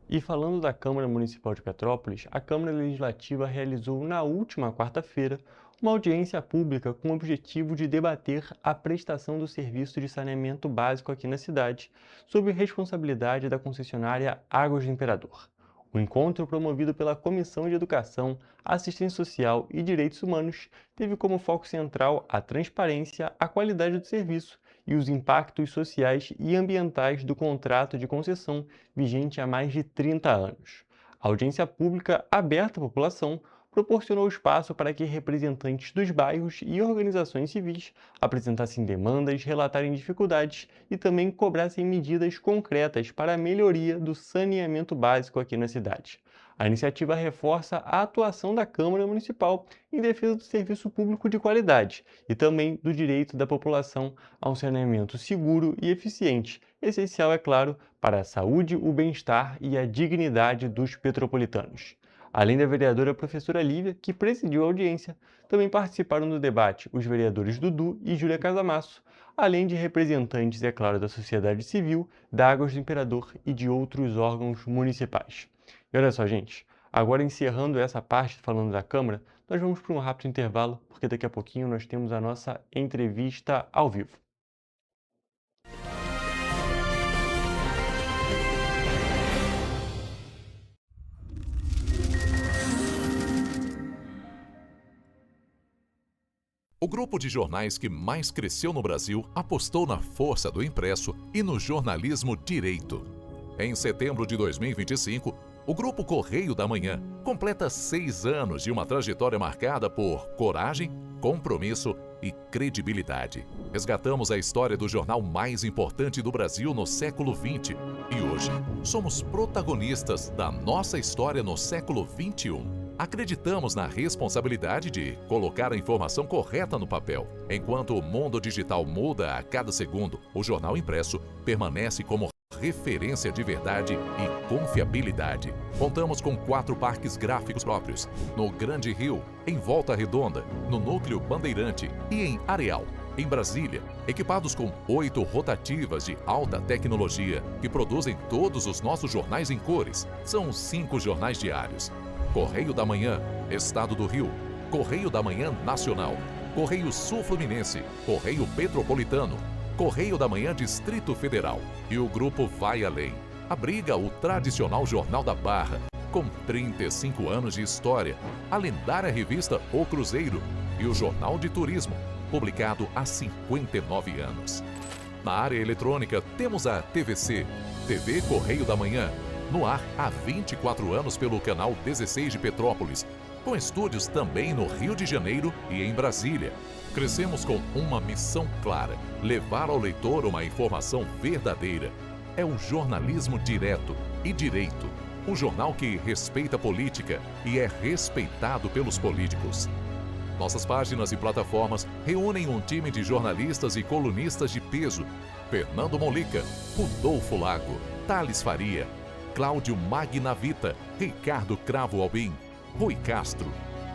E falando da Câmara Municipal de Petrópolis, a Câmara Legislativa realizou na última quarta-feira uma audiência pública com o objetivo de debater a prestação do serviço de saneamento básico aqui na cidade, sob responsabilidade da concessionária Águas do Imperador. O encontro, promovido pela Comissão de Educação, Assistência Social e Direitos Humanos, teve como foco central a transparência, a qualidade do serviço e os impactos sociais e ambientais do contrato de concessão vigente há mais de 30 anos. A audiência pública aberta à população proporcionou espaço para que representantes dos bairros e organizações civis apresentassem demandas, relatarem dificuldades e também cobrassem medidas concretas para a melhoria do saneamento básico aqui na cidade. A iniciativa reforça a atuação da Câmara Municipal em defesa do serviço público de qualidade e também do direito da população a um saneamento seguro e eficiente, essencial, é claro, para a saúde, o bem-estar e a dignidade dos petropolitanos. Além da vereadora professora Lívia, que presidiu a audiência, também participaram do debate os vereadores Dudu e Júlia Casamasso, além de representantes, é claro, da sociedade civil, da Águas do Imperador e de outros órgãos municipais. E olha só, gente, agora encerrando essa parte falando da Câmara, nós vamos para um rápido intervalo, porque daqui a pouquinho nós temos a nossa entrevista ao vivo. O grupo de jornais que mais cresceu no Brasil apostou na força do impresso e no jornalismo direito. Em setembro de 2025, o Grupo Correio da Manhã completa 6 anos de uma trajetória marcada por coragem, compromisso e credibilidade. Resgatamos a história do jornal mais importante do Brasil no século XX e hoje somos protagonistas da nossa história no século XXI. Acreditamos na responsabilidade de colocar a informação correta no papel. Enquanto o mundo digital muda a cada segundo, o jornal impresso permanece como referência de verdade e confiabilidade. Contamos com 4 parques gráficos próprios, no Grande Rio, em Volta Redonda, no Núcleo Bandeirante e em Areal, em Brasília, equipados com 8 rotativas de alta tecnologia que produzem todos os nossos jornais em cores. São 5 jornais diários. Correio da Manhã, Estado do Rio, Correio da Manhã Nacional, Correio Sul-Fluminense, Correio Petropolitano, Correio da Manhã Distrito Federal. E o grupo vai além. Abriga o tradicional Jornal da Barra, com 35 anos de história, a lendária revista O Cruzeiro e o Jornal de Turismo, publicado há 59 anos. Na área eletrônica, temos a TVC, TV Correio da Manhã, no ar há 24 anos pelo canal 16 de Petrópolis, com estúdios também no Rio de Janeiro e em Brasília. Crescemos com uma missão clara: levar ao leitor uma informação verdadeira. É o jornalismo direto e direito. Um jornal que respeita a política e é respeitado pelos políticos. Nossas páginas e plataformas reúnem um time de jornalistas e colunistas de peso: Fernando Molica, Rodolfo Lago, Thales Faria, Cláudio Magnavita, Ricardo Cravo Albim, Rui Castro,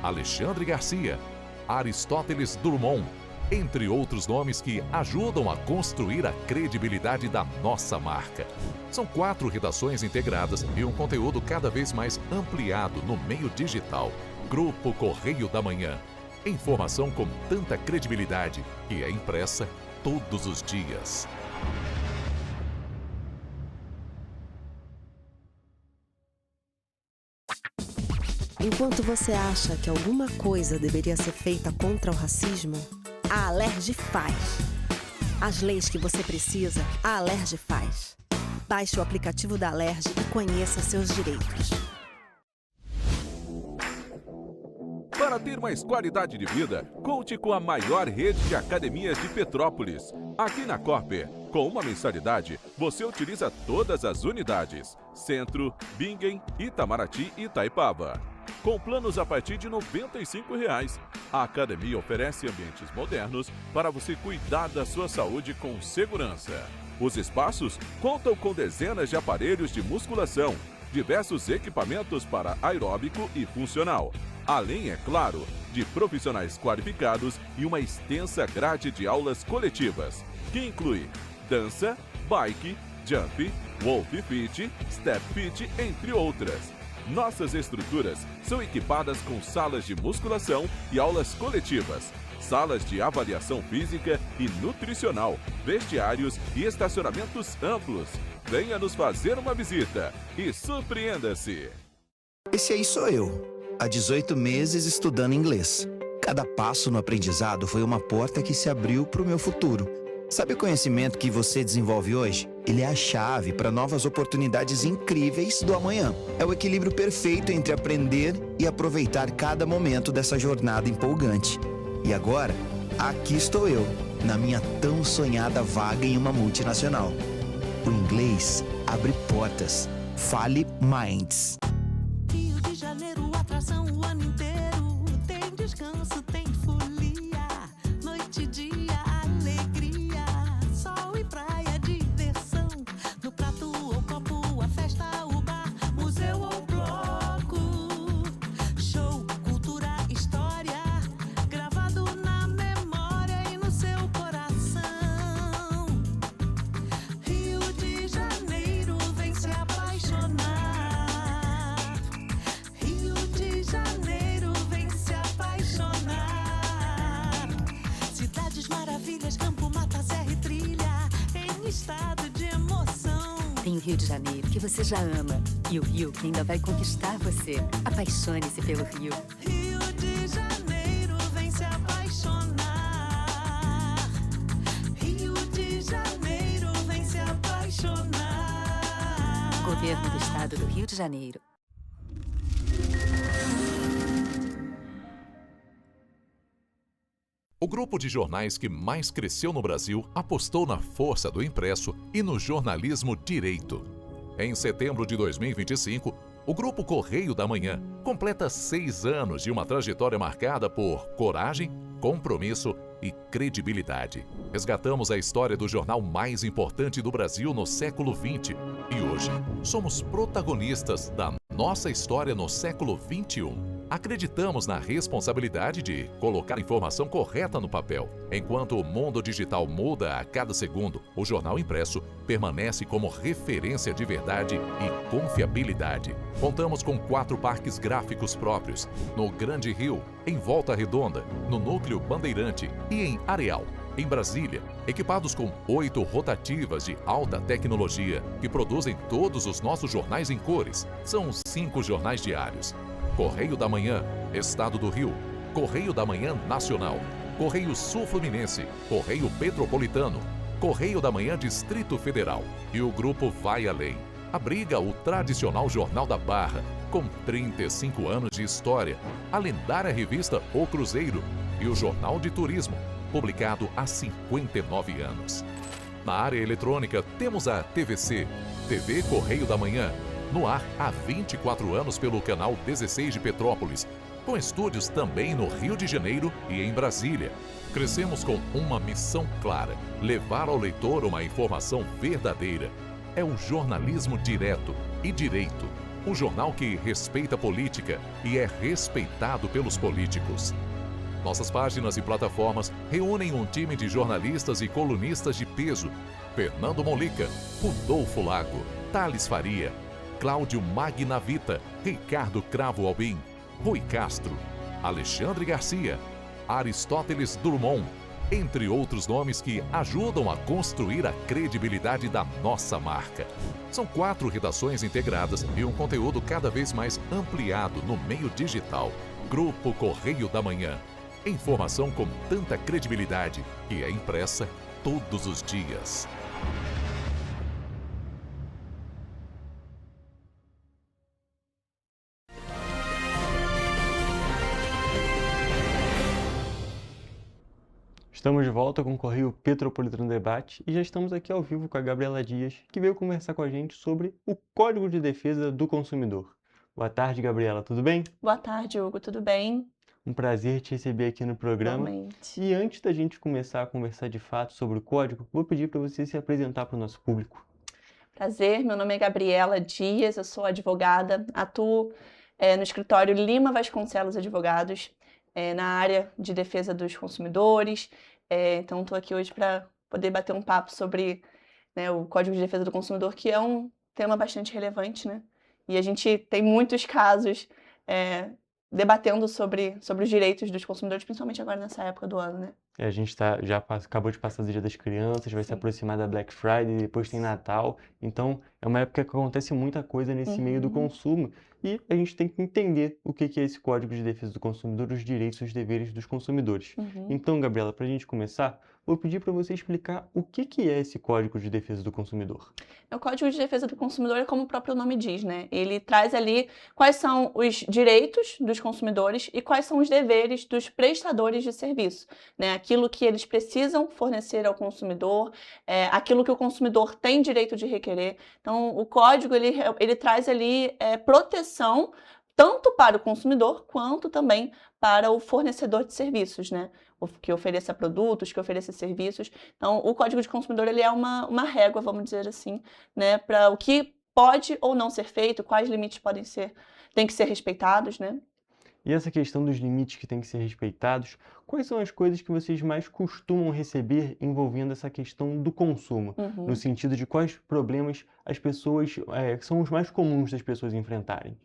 Alexandre Garcia, Aristóteles Drummond, entre outros nomes que ajudam a construir a credibilidade da nossa marca. São 4 redações integradas e um conteúdo cada vez mais ampliado no meio digital. Grupo Correio da Manhã. Informação com tanta credibilidade que é impressa todos os dias. Enquanto você acha que alguma coisa deveria ser feita contra o racismo, a Alerj faz. As leis que você precisa, a Alerj faz. Baixe o aplicativo da Alerj e conheça seus direitos. Para ter mais qualidade de vida, conte com a maior rede de academias de Petrópolis. Aqui na Corper, com uma mensalidade, você utiliza todas as unidades: Centro, Bingen, Itamaraty e Itaipava. Com planos a partir de R$ 95,00. A academia oferece ambientes modernos para você cuidar da sua saúde com segurança. Os espaços contam com dezenas de aparelhos de musculação, diversos equipamentos para aeróbico e funcional, além, é claro, de profissionais qualificados e uma extensa grade de aulas coletivas, que inclui dança, bike, jump, wolf fit, step fit, entre outras. Nossas estruturas são equipadas com salas de musculação e aulas coletivas, salas de avaliação física e nutricional, vestiários e estacionamentos amplos. Venha nos fazer uma visita e surpreenda-se! Esse aí sou eu, há 18 meses estudando inglês. Cada passo no aprendizado foi uma porta que se abriu para o meu futuro. Sabe o conhecimento que você desenvolve hoje? Ele é a chave para novas oportunidades incríveis do amanhã. É o equilíbrio perfeito entre aprender e aproveitar cada momento dessa jornada empolgante. E agora, aqui estou eu, na minha tão sonhada vaga em uma multinacional. O inglês abre portas. Fale Minds. atração o ano inteiro. Tem descanso, tem folia, noite e dia, alegria, sol e praia, diversão. No prato ou copo, a festa, o bar, museu ou bloco. Show, cultura, história, gravado na memória e no seu coração. Rio de Janeiro, vem se apaixonar. Rio de Janeiro, vem se apaixonar. Cidades maravilhas, campo, mata, serra e trilha, em estado de emoção. Tem o Rio de Janeiro, que você já ama, e o Rio, que ainda vai conquistar você. Apaixone-se pelo Rio. Rio de Janeiro, vem se apaixonar. Rio de Janeiro, vem se apaixonar. Governo do Estado do Rio de Janeiro. O grupo de jornais que mais cresceu no Brasil apostou na força do impresso e no jornalismo direito. Em setembro de 2025, o Grupo Correio da Manhã completa 6 anos de uma trajetória marcada por coragem, compromisso e credibilidade. Resgatamos a história do jornal mais importante do Brasil no século XX e hoje somos protagonistas da nossa história no século XXI. Acreditamos na responsabilidade de colocar a informação correta no papel. Enquanto o mundo digital muda a cada segundo, o jornal impresso permanece como referência de verdade e confiabilidade. Contamos com 4 parques gráficos próprios, no Grande Rio, em Volta Redonda, no Núcleo Bandeirante e em Areal. Em Brasília, equipados com 8 rotativas de alta tecnologia que produzem todos os nossos jornais em cores. São 5 jornais diários. Correio da Manhã, Estado do Rio, Correio da Manhã Nacional, Correio Sul-Fluminense, Correio Petropolitano, Correio da Manhã Distrito Federal. E o grupo vai além. Abriga o tradicional Jornal da Barra, com 35 anos de história, a lendária revista O Cruzeiro e o Jornal de Turismo, publicado há 59 anos. Na área eletrônica, temos a TVC, TV Correio da Manhã, no ar há 24 anos pelo canal 16 de Petrópolis, com estúdios também no Rio de Janeiro e em Brasília. Crescemos com uma missão clara: levar ao leitor uma informação verdadeira. É o jornalismo direto e direito. Um jornal que respeita a política e é respeitado pelos políticos. Nossas páginas e plataformas reúnem um time de jornalistas e colunistas de peso: Fernando Molica, Rodolfo Lago, Thales Faria, Cláudio Magnavita, Ricardo Cravo Albim, Rui Castro, Alexandre Garcia, Aristóteles Drummond, entre outros nomes que ajudam a construir a credibilidade da nossa marca. São 4 redações integradas e um conteúdo cada vez mais ampliado no meio digital. Grupo Correio da Manhã. Informação com tanta credibilidade que é impressa todos os dias. Estamos de volta com o Correio Petropolitano Debate e já estamos aqui ao vivo com a Gabriela Dias, que veio conversar com a gente sobre o Código de Defesa do Consumidor. Boa tarde, Gabriela, tudo bem? Boa tarde, Hugo, tudo bem? Um prazer te receber aqui no programa. Realmente. E antes da gente começar a conversar de fato sobre o código, vou pedir para você se apresentar para o nosso público. Prazer, meu nome é Gabriela Dias, eu sou advogada, atuo no escritório Lima Vasconcelos Advogados, na área de defesa dos consumidores. Então, estou aqui hoje para poder bater um papo sobre, né, o Código de Defesa do Consumidor, que é um tema bastante relevante, né? E a gente tem muitos casos debatendo sobre os direitos dos consumidores, principalmente agora nessa época do ano, né? A gente acabou de passar o Dia das Crianças, vai se aproximar da Black Friday, depois tem Natal. Então, é uma época que acontece muita coisa nesse meio do consumo e a gente tem que entender o que é esse Código de Defesa do Consumidor, os direitos e os deveres dos consumidores. Então, Gabriela, para a gente começar, vou pedir para você explicar o que é esse Código de Defesa do Consumidor. O Código de Defesa do Consumidor é como o próprio nome diz, né? Ele traz ali quais são os direitos dos consumidores e quais são os deveres dos prestadores de serviço, né? Aquilo que eles precisam fornecer ao consumidor, aquilo que o consumidor tem direito de requerer. Então, o Código, ele traz ali proteção tanto para o consumidor quanto também para o fornecedor de serviços, né? Que ofereça produtos, que ofereça serviços. Então, o Código de Consumidor ele é uma régua, vamos dizer assim, né, para o que pode ou não ser feito, quais limites têm que ser respeitados, né? E essa questão dos limites que têm que ser respeitados, quais são as coisas que vocês mais costumam receber envolvendo essa questão do consumo? No sentido de quais problemas as pessoas, são os mais comuns das pessoas enfrentarem?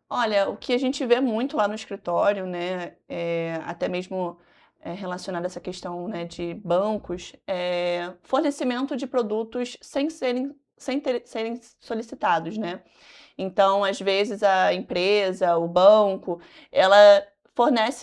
Olha, o que a gente vê muito lá no escritório, né, até mesmo relacionado a essa questão, né, de bancos, é fornecimento de produtos sem serem solicitados, né? Então, às vezes, a empresa, o banco, ela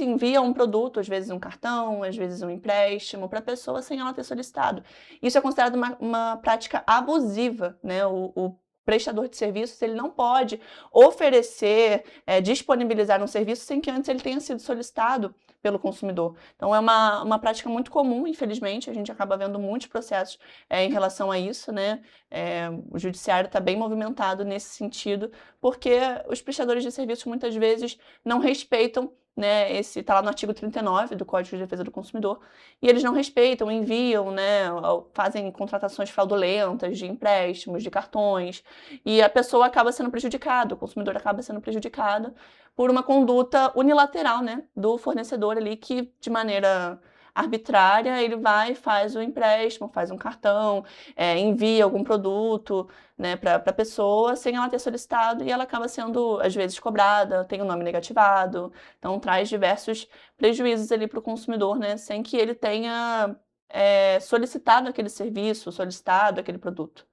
envia um produto, às vezes um cartão, às vezes um empréstimo, para a pessoa sem ela ter solicitado. Isso é considerado uma prática abusiva, né? O prestador de serviços ele não pode oferecer, disponibilizar um serviço sem que antes ele tenha sido solicitado pelo consumidor. Então, é uma prática muito comum, infelizmente, a gente acaba vendo muitos processos em relação a isso, né? O judiciário está bem movimentado nesse sentido, porque os prestadores de serviços muitas vezes não respeitam, né, está lá no artigo 39 do Código de Defesa do Consumidor, e eles não respeitam, enviam, né, fazem contratações fraudulentas de empréstimos, de cartões, e a pessoa acaba sendo prejudicada, o consumidor acaba sendo prejudicado por uma conduta unilateral, né, do fornecedor ali que, de maneira arbitrária, ele vai e faz o empréstimo, faz um cartão, envia algum produto, né, para a pessoa sem ela ter solicitado e ela acaba sendo, às vezes, cobrada, tem o nome negativado, então traz diversos prejuízos ali para o consumidor, né, sem que ele tenha solicitado aquele serviço, solicitado aquele produto.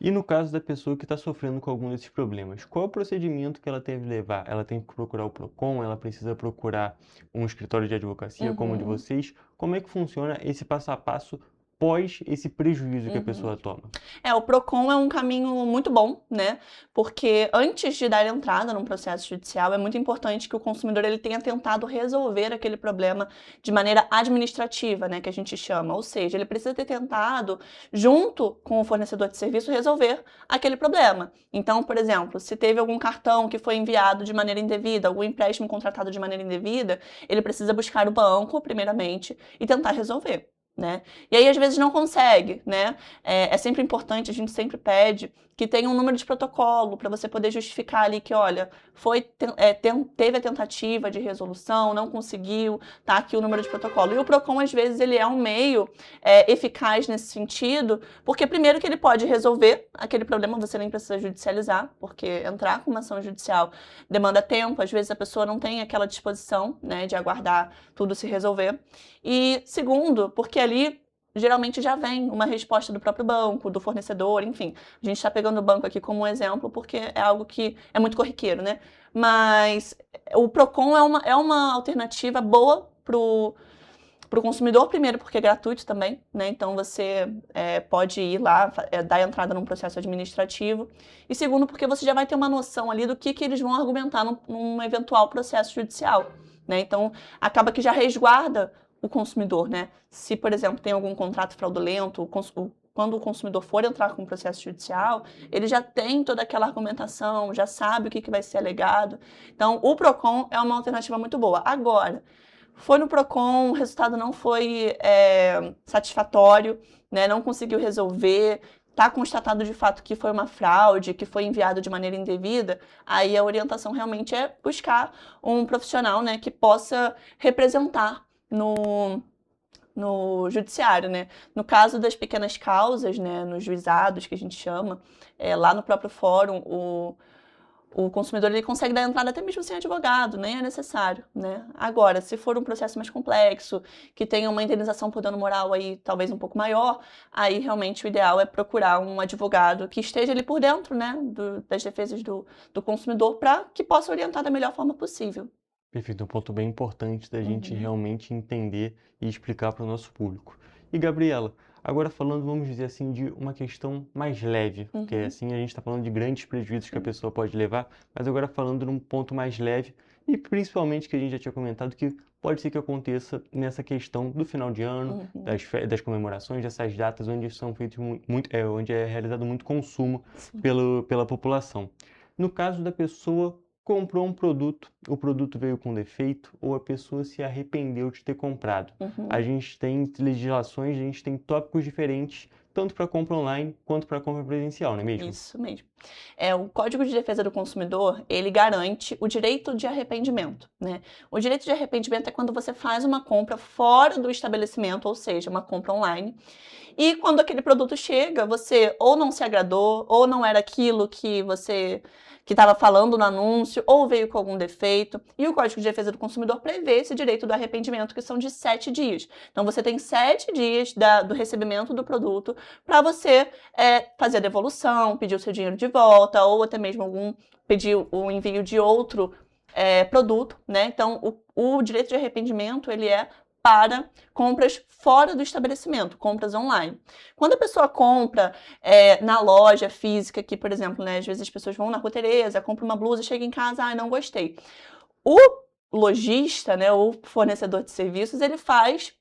E no caso da pessoa que está sofrendo com algum desses problemas, qual é o procedimento que ela deve levar? Ela tem que procurar o PROCON? Ela precisa procurar um escritório de advocacia como o de vocês? Como é que funciona esse passo a passo pós esse prejuízo que a pessoa toma? O PROCON é um caminho muito bom, né? Porque antes de dar entrada num processo judicial, é muito importante que o consumidor ele tenha tentado resolver aquele problema de maneira administrativa, né? Que a gente chama. Ou seja, ele precisa ter tentado, junto com o fornecedor de serviço, resolver aquele problema. Então, por exemplo, se teve algum cartão que foi enviado de maneira indevida, algum empréstimo contratado de maneira indevida, ele precisa buscar o banco, primeiramente, e tentar resolver. Né? E aí, às vezes, não consegue, né? É sempre importante, a gente sempre pede que tenha um número de protocolo para você poder justificar ali que, olha, teve a tentativa de resolução, não conseguiu, tá aqui o número de protocolo. E o PROCON, às vezes, ele é um meio eficaz nesse sentido, porque primeiro que ele pode resolver aquele problema, você nem precisa judicializar, porque entrar com uma ação judicial demanda tempo, às vezes a pessoa não tem aquela disposição, né, de aguardar tudo se resolver. E segundo, porque ali geralmente já vem uma resposta do próprio banco, do fornecedor, enfim. A gente está pegando o banco aqui como um exemplo porque é algo que é muito corriqueiro, né? Mas o PROCON é uma alternativa boa para o consumidor, primeiro porque é gratuito também, né? Então você pode ir lá, dar entrada num processo administrativo. E segundo, porque você já vai ter uma noção ali do que eles vão argumentar num eventual processo judicial, né? Então acaba que já resguarda o consumidor, né? Se, por exemplo, tem algum contrato fraudulento, quando o consumidor for entrar com um processo judicial, ele já tem toda aquela argumentação, já sabe o que vai ser alegado. Então, o PROCON é uma alternativa muito boa. Agora, foi no PROCON, o resultado não foi satisfatório, né? Não conseguiu resolver, está constatado de fato que foi uma fraude, que foi enviado de maneira indevida, aí a orientação realmente é buscar um profissional, né, que possa representar no judiciário, né? No caso das pequenas causas, né, nos juizados, que a gente chama, lá no próprio fórum, o consumidor ele consegue dar entrada até mesmo sem advogado, nem é necessário, né? Agora, se for um processo mais complexo, que tenha uma indenização por dano moral aí talvez um pouco maior, aí realmente o ideal é procurar um advogado que esteja ali por dentro, né, das defesas do consumidor, para que possa orientar da melhor forma possível. Perfeito, um ponto bem importante da gente realmente entender e explicar para o nosso público. E, Gabriela, agora falando, vamos dizer assim, de uma questão mais leve, porque assim a gente está falando de grandes prejuízos que a pessoa pode levar, mas agora falando num ponto mais leve e principalmente que a gente já tinha comentado que pode ser que aconteça nessa questão do final de ano, das comemorações, dessas datas onde são feitos onde é realizado muito consumo pela população. No caso da pessoa comprou um produto, o produto veio com defeito ou a pessoa se arrependeu de ter comprado. A gente tem legislações, a gente tem tópicos diferentes, tanto para compra online quanto para compra presencial, não é mesmo? Isso mesmo. O Código de Defesa do Consumidor, ele garante o direito de arrependimento, né? O direito de arrependimento é quando você faz uma compra fora do estabelecimento, ou seja, uma compra online, e quando aquele produto chega, você ou não se agradou, ou não era aquilo que você estava falando no anúncio, ou veio com algum defeito. E o Código de Defesa do Consumidor prevê esse direito do arrependimento, que são de 7 dias. Então, você tem 7 dias do recebimento do produto para você fazer a devolução, pedir o seu dinheiro de volta, ou até mesmo pedir o envio de outro produto, né? Então, o direito de arrependimento, ele é para compras fora do estabelecimento, compras online. Quando a pessoa compra na loja física, que, por exemplo, né, às vezes as pessoas vão na Rua Tereza, compram uma blusa, chega em casa, não gostei. O lojista, né, o fornecedor de serviços, ele faz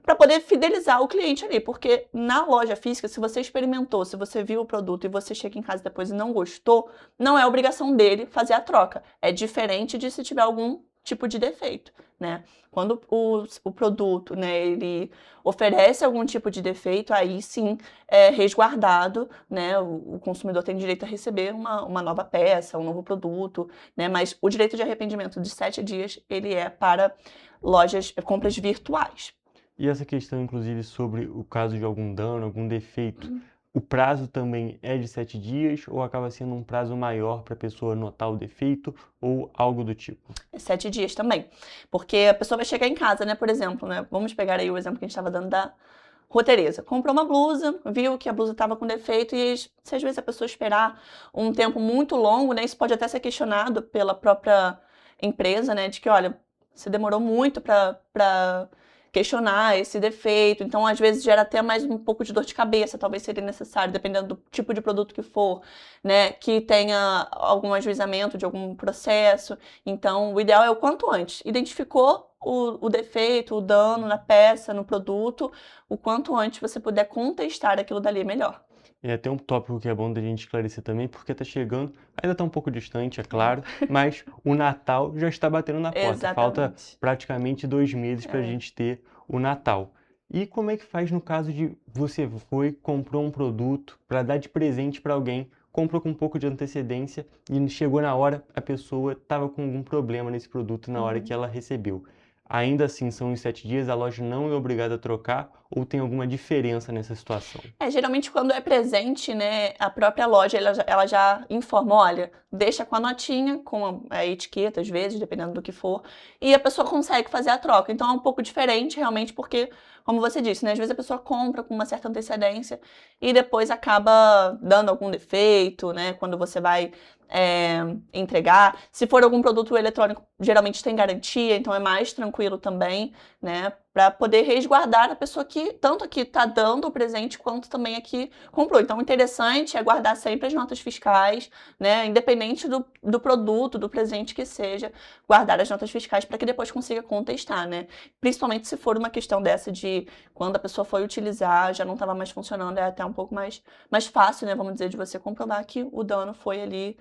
para poder fidelizar o cliente ali, porque na loja física, se você experimentou, se você viu o produto e você chega em casa depois e não gostou, não é obrigação dele fazer a troca. É diferente de se tiver algum tipo de defeito, né? Quando o produto, né, ele oferece algum tipo de defeito, aí sim é resguardado, né? O consumidor tem direito a receber uma nova peça, um novo produto, né? Mas o direito de arrependimento de 7 dias, ele é para compras virtuais. E essa questão, inclusive, sobre o caso de algum dano, algum defeito, o prazo também é de 7 dias ou acaba sendo um prazo maior para a pessoa notar o defeito ou algo do tipo? É 7 dias também, porque a pessoa vai chegar em casa, né? Por exemplo, né? Vamos pegar aí o exemplo que a gente estava dando da Rua Tereza. Comprou uma blusa, viu que a blusa estava com defeito e se às vezes a pessoa esperar um tempo muito longo, né? Isso pode até ser questionado pela própria empresa, né? De que, olha, você demorou muito para questionar esse defeito, então às vezes gera até mais um pouco de dor de cabeça, talvez seria necessário, dependendo do tipo de produto que for, né, que tenha algum ajuizamento de algum processo. Então o ideal é o quanto antes. Identificou o defeito, o dano na peça, no produto, o quanto antes você puder contestar aquilo dali, melhor. É até um tópico que é bom da gente esclarecer também, porque está chegando, ainda está um pouco distante, é claro, mas o Natal já está batendo na porta. Exatamente. Falta praticamente 2 meses para a gente ter o Natal. E como é que faz no caso de você comprou um produto para dar de presente para alguém, comprou com um pouco de antecedência e chegou na hora, a pessoa estava com algum problema nesse produto na hora que ela recebeu. Ainda assim, são os 7 dias, a loja não é obrigada a trocar ou tem alguma diferença nessa situação? Geralmente quando é presente, né, a própria loja ela já informa, olha, deixa com a notinha, com a etiqueta, às vezes, dependendo do que for, e a pessoa consegue fazer a troca. Então é um pouco diferente, realmente, porque, como você disse, né, às vezes a pessoa compra com uma certa antecedência e depois acaba dando algum defeito, né, quando você vai entregar. Se for algum produto eletrônico, geralmente tem garantia, então é mais tranquilo também, né, para poder resguardar a pessoa que tanto aqui está dando o presente quanto também aqui comprou. Então, o interessante é guardar sempre as notas fiscais, né, independente do produto, do presente que seja, guardar as notas fiscais para que depois consiga contestar, né, principalmente se for uma questão dessa de quando a pessoa foi utilizar, já não estava mais funcionando, é até um pouco mais fácil, né, vamos dizer, de você comprovar que o dano foi ali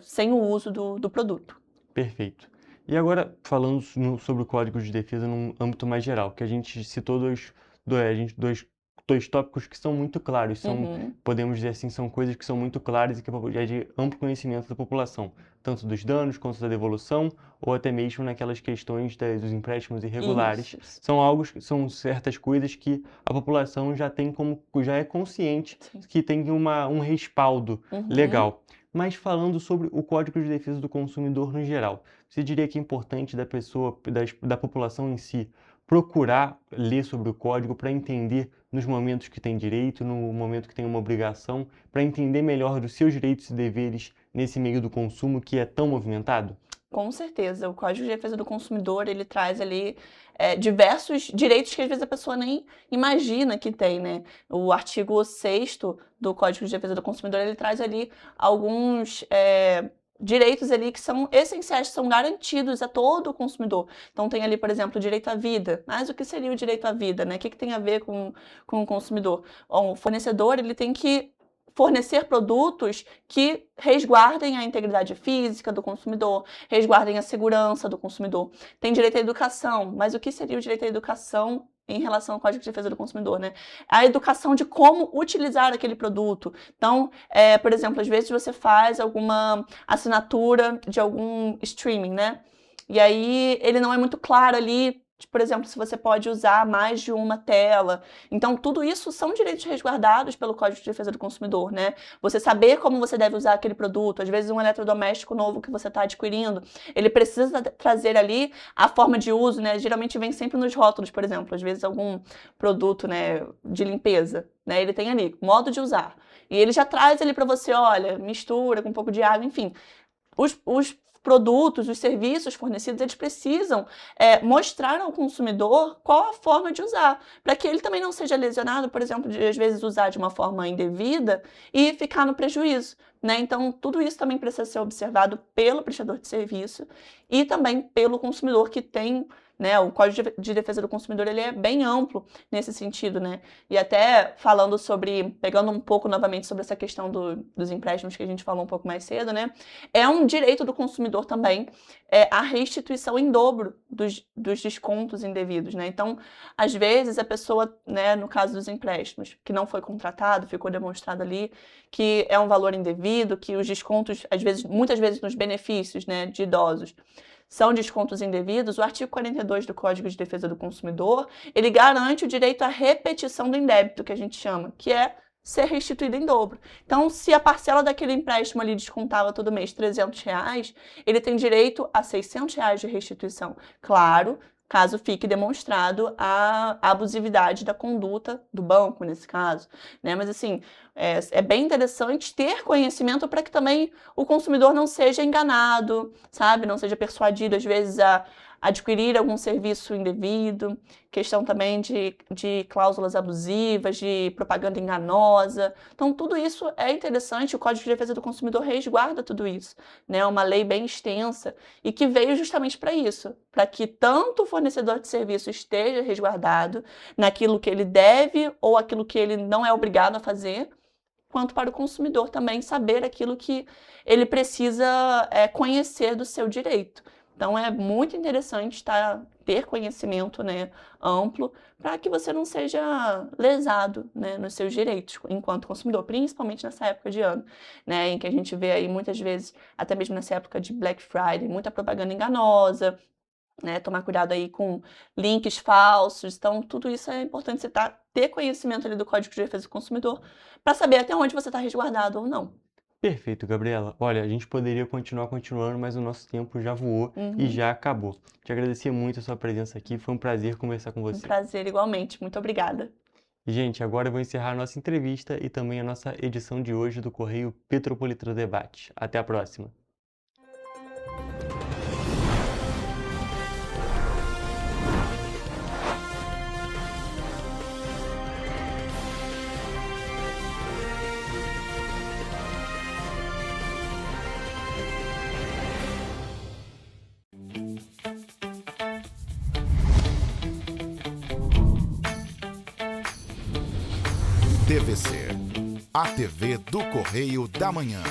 sem o uso do produto. Perfeito. E agora, falando sobre o Código de Defesa num âmbito mais geral, que a gente citou dois tópicos que são muito claros, podemos dizer assim, são coisas que são muito claras e que é de amplo conhecimento da população, tanto dos danos quanto da devolução, ou até mesmo naquelas questões dos empréstimos irregulares. Isso. São certas coisas que a população já é consciente que tem um respaldo legal. Mas falando sobre o Código de Defesa do Consumidor no geral, você diria que é importante da população em si procurar ler sobre o código para entender nos momentos que tem direito, no momento que tem uma obrigação, para entender melhor dos seus direitos e deveres nesse meio do consumo que é tão movimentado? Com certeza, o Código de Defesa do Consumidor, ele traz ali diversos direitos que às vezes a pessoa nem imagina que tem, né? O artigo 6º do Código de Defesa do Consumidor, ele traz ali alguns direitos ali que são essenciais, que são garantidos a todo o consumidor. Então tem ali, por exemplo, o direito à vida. Mas o que seria o direito à vida, né? O que tem a ver com o consumidor? Bom, o fornecedor, ele tem que fornecer produtos que resguardem a integridade física do consumidor, resguardem a segurança do consumidor. Tem direito à educação, mas o que seria o direito à educação em relação ao Código de Defesa do Consumidor, né? A educação de como utilizar aquele produto. Então, por exemplo, às vezes você faz alguma assinatura de algum streaming, né? E aí ele não é muito claro ali, por exemplo, se você pode usar mais de uma tela. Então, tudo isso são direitos resguardados pelo Código de Defesa do Consumidor, né? Você saber como você deve usar aquele produto. Às vezes, um eletrodoméstico novo que você está adquirindo, ele precisa trazer ali a forma de uso, né? Geralmente vem sempre nos rótulos, por exemplo. Às vezes, algum produto, né, de limpeza, né? Ele tem ali, modo de usar. E ele já traz ali para você, olha, mistura com um pouco de água, enfim. Os produtos, os serviços fornecidos, eles precisam mostrar ao consumidor qual a forma de usar, para que ele também não seja lesionado, por exemplo, de às vezes usar de uma forma indevida e ficar no prejuízo, né? Então, tudo isso também precisa ser observado pelo prestador de serviço e também pelo consumidor que tem, né, o Código de Defesa do Consumidor, ele é bem amplo nesse sentido, né? E até falando sobre, pegando um pouco novamente sobre essa questão dos empréstimos que a gente falou um pouco mais cedo, né? É um direito do consumidor também a restituição em dobro dos descontos indevidos, né? Então, às vezes a pessoa, né, no caso dos empréstimos, que não foi contratado, ficou demonstrado ali que é um valor indevido, que os descontos, às vezes, muitas vezes nos benefícios, né, de idosos, são descontos indevidos. O artigo 42 do Código de Defesa do Consumidor, ele garante o direito à repetição do indébito, que a gente chama, que é ser restituído em dobro. Então, se a parcela daquele empréstimo ali descontava todo mês R$300, ele tem direito a R$600 de restituição. Claro, caso fique demonstrado a abusividade da conduta do banco, nesse caso, né? Mas, assim, é bem interessante ter conhecimento para que também o consumidor não seja enganado, sabe? Não seja persuadido, às vezes, a adquirir algum serviço indevido, questão também de cláusulas abusivas, de propaganda enganosa. Então, tudo isso é interessante, o Código de Defesa do Consumidor resguarda tudo isso, né? É uma lei bem extensa e que veio justamente para isso, para que tanto o fornecedor de serviço esteja resguardado naquilo que ele deve ou aquilo que ele não é obrigado a fazer, quanto para o consumidor também saber aquilo que ele precisa conhecer do seu direito. Então, é muito interessante ter conhecimento, né, amplo, para que você não seja lesado, né, nos seus direitos enquanto consumidor, principalmente nessa época de ano, né, em que a gente vê aí muitas vezes, até mesmo nessa época de Black Friday, muita propaganda enganosa, né, tomar cuidado aí com links falsos. Então, tudo isso é importante você ter conhecimento ali do Código de Defesa do Consumidor para saber até onde você está resguardado ou não. Perfeito, Gabriela. Olha, a gente poderia continuando, mas o nosso tempo já voou e já acabou. Te agradecer muito a sua presença aqui, foi um prazer conversar com você. Um prazer igualmente, muito obrigada. Gente, agora eu vou encerrar a nossa entrevista e também a nossa edição de hoje do Correio Petropolitano Debate. Até a próxima. TVC, a TV do Correio da Manhã.